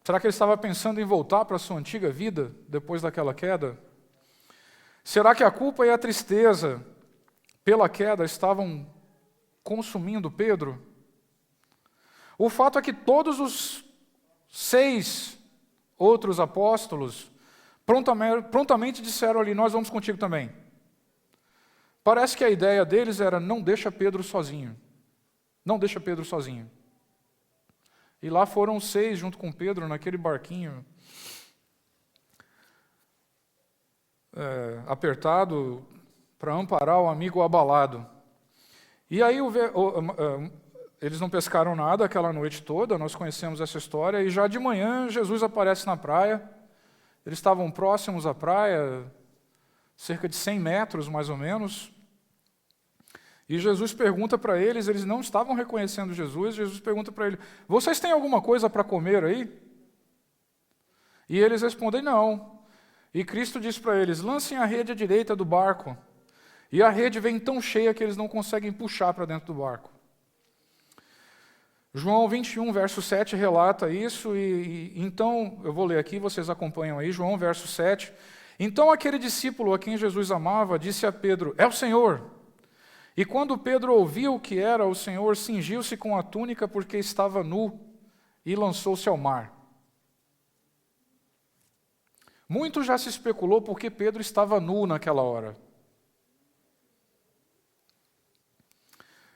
Será que ele estava pensando em voltar para a sua antiga vida, depois daquela queda? Será que a culpa e a tristeza pela queda estavam consumindo Pedro? O fato é que todos os 6 outros apóstolos prontamente disseram ali: nós vamos contigo também. Parece que a ideia deles era: não deixa Pedro sozinho. Não deixa Pedro sozinho. E lá foram 6 junto com Pedro naquele barquinho apertado para amparar o amigo abalado. E aí eles não pescaram nada aquela noite toda, nós conhecemos essa história, e já de manhã Jesus aparece na praia. Eles estavam próximos à praia, cerca de 100 metros mais ou menos, e Jesus pergunta para eles, eles não estavam reconhecendo Jesus, Jesus pergunta para eles: vocês têm alguma coisa para comer aí? E eles respondem: não. E Cristo diz para eles: lancem a rede à direita do barco. E a rede vem tão cheia que eles não conseguem puxar para dentro do barco. João 21, verso 7 relata isso, e então, eu vou ler aqui, vocês acompanham aí, João, verso 7. Então aquele discípulo a quem Jesus amava disse a Pedro: é o Senhor. E quando Pedro ouviu que era o Senhor, cingiu-se com a túnica porque estava nu e lançou-se ao mar. Muito já se especulou porque Pedro estava nu naquela hora.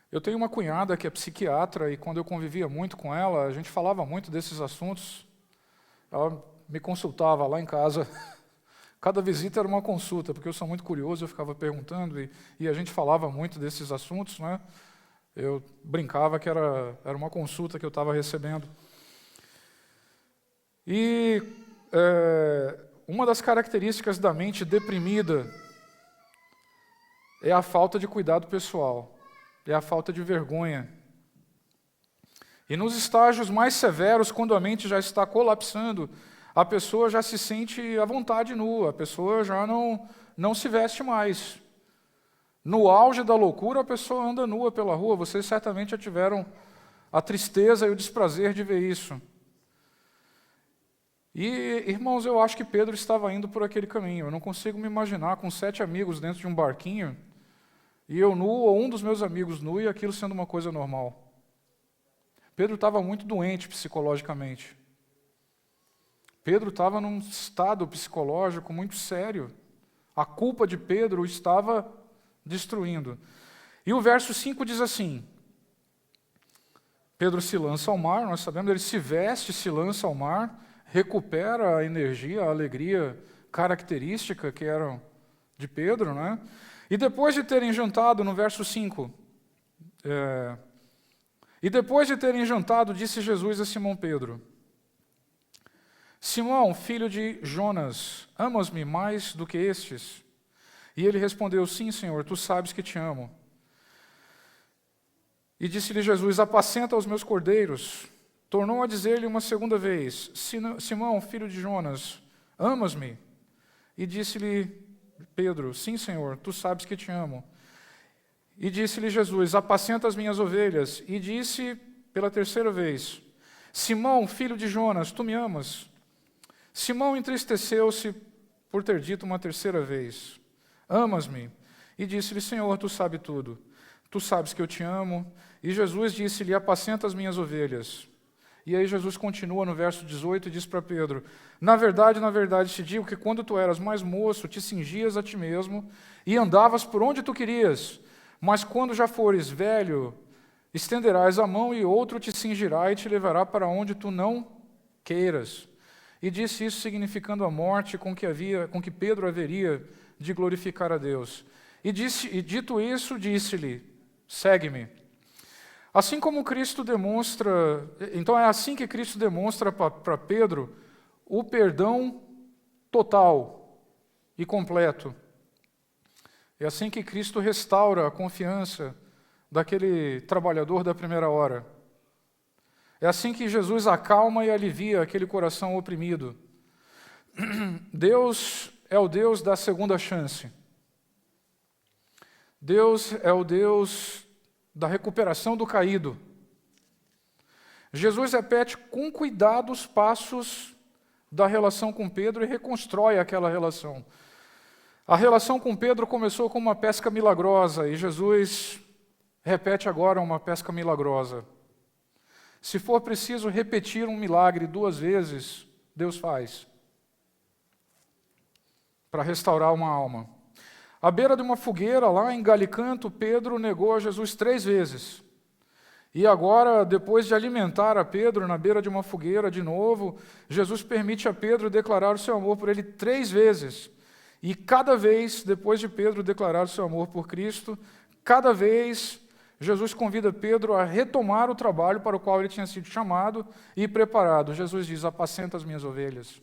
Eu tenho uma cunhada que é psiquiatra e quando eu convivia muito com ela, a gente falava muito desses assuntos. Ela me consultava lá em casa. Cada visita era uma consulta, porque eu sou muito curioso, eu ficava perguntando e a gente falava muito desses assuntos, né? Eu brincava que era uma consulta que eu estava recebendo. E uma das características da mente deprimida é a falta de cuidado pessoal, é a falta de vergonha. E nos estágios mais severos, quando a mente já está colapsando, a pessoa já se sente à vontade nua, a pessoa já não se veste mais. No auge da loucura, a pessoa anda nua pela rua. Vocês certamente já tiveram a tristeza e o desprazer de ver isso. E, irmãos, eu acho que Pedro estava indo por aquele caminho. Eu não consigo me imaginar com 7 amigos dentro de um barquinho, e eu nu, ou um dos meus amigos nu, e aquilo sendo uma coisa normal. Pedro estava muito doente psicologicamente. Pedro estava num estado psicológico muito sério. A culpa de Pedro o estava destruindo. E o verso 5 diz assim: Pedro se lança ao mar, nós sabemos, ele se veste, se lança ao mar, recupera a energia, a alegria característica que eram de Pedro, né? E depois de terem jantado, no verso 5, e depois de terem jantado, disse Jesus a Simão Pedro: Simão, filho de Jonas, amas-me mais do que estes? E ele respondeu: sim, Senhor, tu sabes que te amo. E disse-lhe Jesus: apacenta os meus cordeiros. Tornou a dizer-lhe uma segunda vez: Simão, filho de Jonas, amas-me? E disse-lhe Pedro: sim, Senhor, tu sabes que te amo. E disse-lhe Jesus: apacenta as minhas ovelhas. E disse pela terceira vez: Simão, filho de Jonas, tu me amas? Simão entristeceu-se por ter dito uma terceira vez: amas-me? E disse-lhe: Senhor, tu sabes tudo. Tu sabes que eu te amo. E Jesus disse-lhe: apacenta as minhas ovelhas. E aí Jesus continua no verso 18 e diz para Pedro: na verdade, te digo que quando tu eras mais moço, te cingias a ti mesmo e andavas por onde tu querias. Mas quando já fores velho, estenderás a mão e outro te cingirá e te levará para onde tu não queiras. E disse isso significando a morte com que Pedro haveria de glorificar a Deus. E dito isso, disse-lhe: segue-me. Assim como Cristo demonstra, então é assim que Cristo demonstra para Pedro o perdão total e completo. É assim que Cristo restaura a confiança daquele trabalhador da primeira hora. É assim que Jesus acalma e alivia aquele coração oprimido. Deus é o Deus da segunda chance. Deus é o Deus da recuperação do caído. Jesus repete com cuidado os passos da relação com Pedro e reconstrói aquela relação. A relação com Pedro começou com uma pesca milagrosa e Jesus repete agora uma pesca milagrosa. Se for preciso repetir um milagre 2 vezes, Deus faz, para restaurar uma alma. À beira de uma fogueira, lá em Galicanto, Pedro negou a Jesus 3 vezes. E agora, depois de alimentar a Pedro na beira de uma fogueira de novo, Jesus permite a Pedro declarar o seu amor por ele 3 vezes. E cada vez, depois de Pedro declarar o seu amor por Cristo, cada vez Jesus convida Pedro a retomar o trabalho para o qual ele tinha sido chamado e preparado. Jesus diz: apacenta as minhas ovelhas.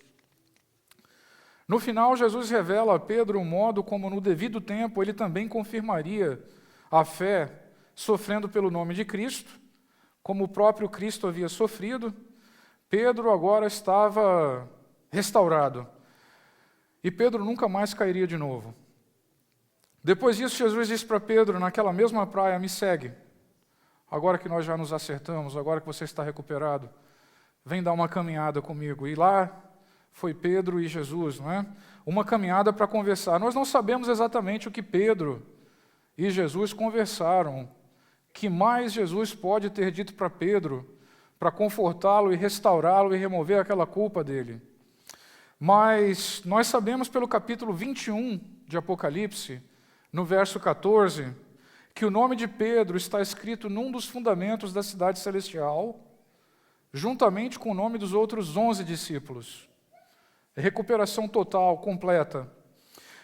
No final, Jesus revela a Pedro o modo como, no devido tempo, ele também confirmaria a fé, sofrendo pelo nome de Cristo, como o próprio Cristo havia sofrido. Pedro agora estava restaurado. E Pedro nunca mais cairia de novo. Depois disso, Jesus disse para Pedro, naquela mesma praia: me segue. Agora que nós já nos acertamos, agora que você está recuperado, vem dar uma caminhada comigo. E lá foi Pedro e Jesus, não é? Uma caminhada para conversar. Nós não sabemos exatamente o que Pedro e Jesus conversaram. Que mais Jesus pode ter dito para Pedro para confortá-lo e restaurá-lo e remover aquela culpa dele? Mas nós sabemos pelo capítulo 21 de Apocalipse, no verso 14, que o nome de Pedro está escrito num dos fundamentos da cidade celestial, juntamente com o nome dos outros 11 discípulos. Recuperação total, completa.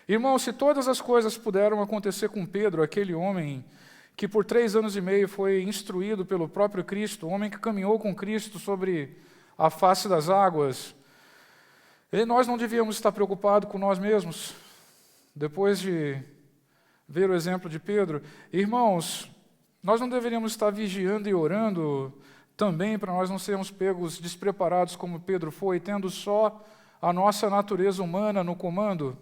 Irmãos, se todas as coisas puderam acontecer com Pedro, aquele homem que por 3 anos e meio foi instruído pelo próprio Cristo, o homem que caminhou com Cristo sobre a face das águas, e nós não devíamos estar preocupados com nós mesmos, depois de ver o exemplo de Pedro. Irmãos, nós não deveríamos estar vigiando e orando também para nós não sermos pegos despreparados como Pedro foi, tendo só a nossa natureza humana no comando?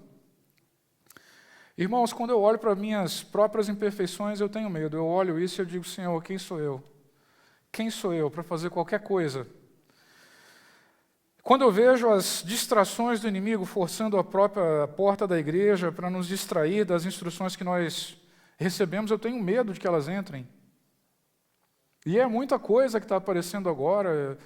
Irmãos, quando eu olho para minhas próprias imperfeições, eu tenho medo. Eu olho isso e eu digo: Senhor, quem sou eu? Quem sou eu para fazer qualquer coisa? Quando eu vejo as distrações do inimigo forçando a própria porta da igreja para nos distrair das instruções que nós recebemos, eu tenho medo de que elas entrem. E é muita coisa que está aparecendo agora.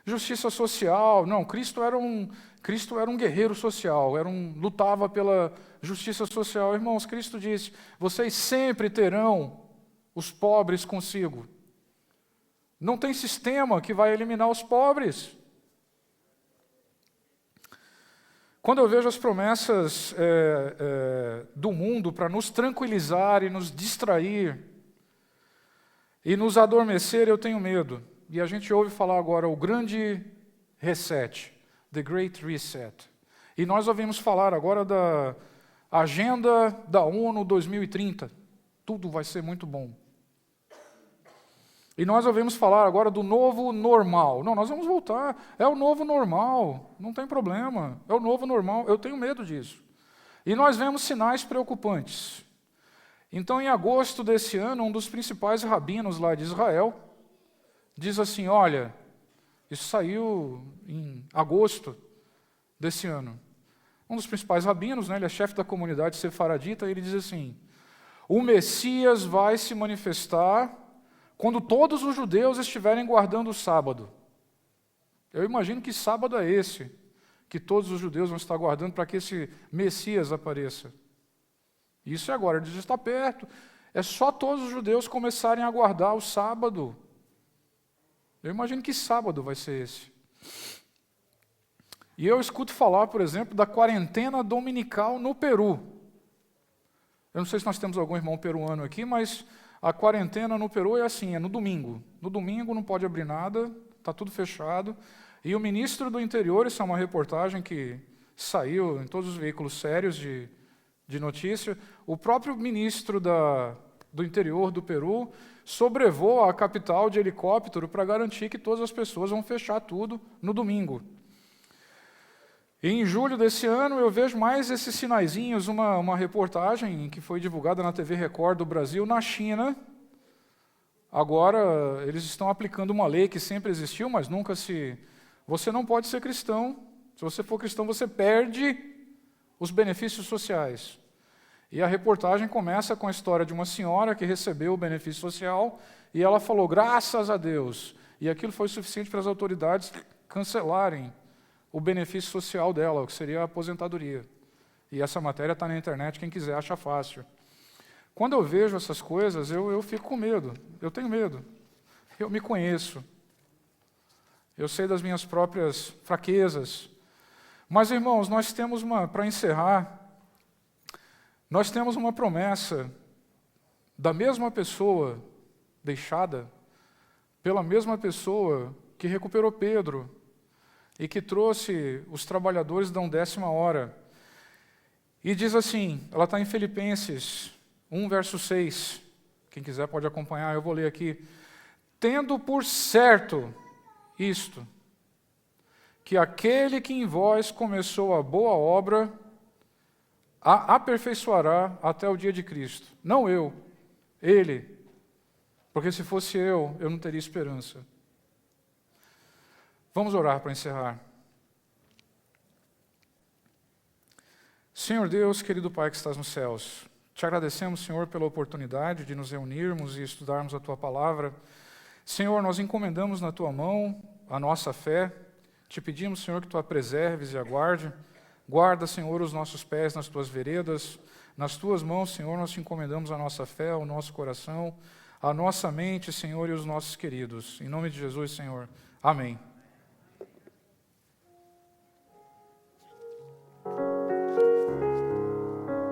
Justiça social. Não, Cristo era um guerreiro social, lutava pela justiça social. Irmãos, Cristo disse: vocês sempre terão os pobres consigo. Não tem sistema que vai eliminar os pobres. Quando eu vejo as promessas do mundo para nos tranquilizar e nos distrair e nos adormecer, eu tenho medo. E a gente ouve falar agora o grande reset, the Great Reset. E nós ouvimos falar agora da agenda da ONU 2030. Tudo vai ser muito bom. E nós ouvimos falar agora do novo normal. Não, nós vamos voltar. É o novo normal. Não tem problema. É o novo normal. Eu tenho medo disso. E nós vemos sinais preocupantes. Então, em agosto desse ano, um dos principais rabinos lá de Israel diz assim: olha, isso saiu em agosto desse ano. Um dos principais rabinos, né, ele é chefe da comunidade sefaradita, ele diz assim: o Messias vai se manifestar quando todos os judeus estiverem guardando o sábado. Eu imagino que sábado é esse, que todos os judeus vão estar guardando para que esse Messias apareça. Isso é agora, ele diz: está perto. É só todos os judeus começarem a guardar o sábado. Eu imagino que sábado vai ser esse. E eu escuto falar, por exemplo, da quarentena dominical no Peru. Eu não sei se nós temos algum irmão peruano aqui, mas a quarentena no Peru é assim, é no domingo. No domingo não pode abrir nada, está tudo fechado. E o ministro do interior, isso é uma reportagem que saiu em todos os veículos sérios de notícia, o próprio ministro do interior do Peru sobrevoa a capital de helicóptero para garantir que todas as pessoas vão fechar tudo no domingo. E em julho desse ano eu vejo mais esses sinaizinhos, uma reportagem que foi divulgada na TV Record do Brasil, na China. Agora eles estão aplicando uma lei que sempre existiu, mas nunca se... Você não pode ser cristão. Se você for cristão, você perde os benefícios sociais. E a reportagem começa com a história de uma senhora que recebeu o benefício social e ela falou: graças a Deus. E aquilo foi suficiente para as autoridades cancelarem o benefício social dela, o que seria a aposentadoria. E essa matéria está na internet, quem quiser acha fácil. Quando eu vejo essas coisas, eu fico com medo, eu tenho medo. Eu me conheço. Eu sei das minhas próprias fraquezas. Mas, irmãos, nós temos para encerrar, nós temos uma promessa da mesma pessoa deixada, pela mesma pessoa que recuperou Pedro e que trouxe os trabalhadores da 10ª hora. E diz assim, ela está em Filipenses 1, verso 6. Quem quiser pode acompanhar, eu vou ler aqui. Tendo por certo isto, que aquele que em vós começou a boa obra, a aperfeiçoará até o dia de Cristo. Não eu, Ele. Porque se fosse eu não teria esperança. Vamos orar para encerrar. Senhor Deus, querido Pai que estás nos céus, te agradecemos, Senhor, pela oportunidade de nos reunirmos e estudarmos a Tua palavra. Senhor, nós encomendamos na Tua mão a nossa fé. Te pedimos, Senhor, que Tu a preserves e a guarde. Guarda, Senhor, os nossos pés nas Tuas veredas. Nas Tuas mãos, Senhor, nós te encomendamos a nossa fé, o nosso coração, a nossa mente, Senhor, e os nossos queridos. Em nome de Jesus, Senhor. Amém.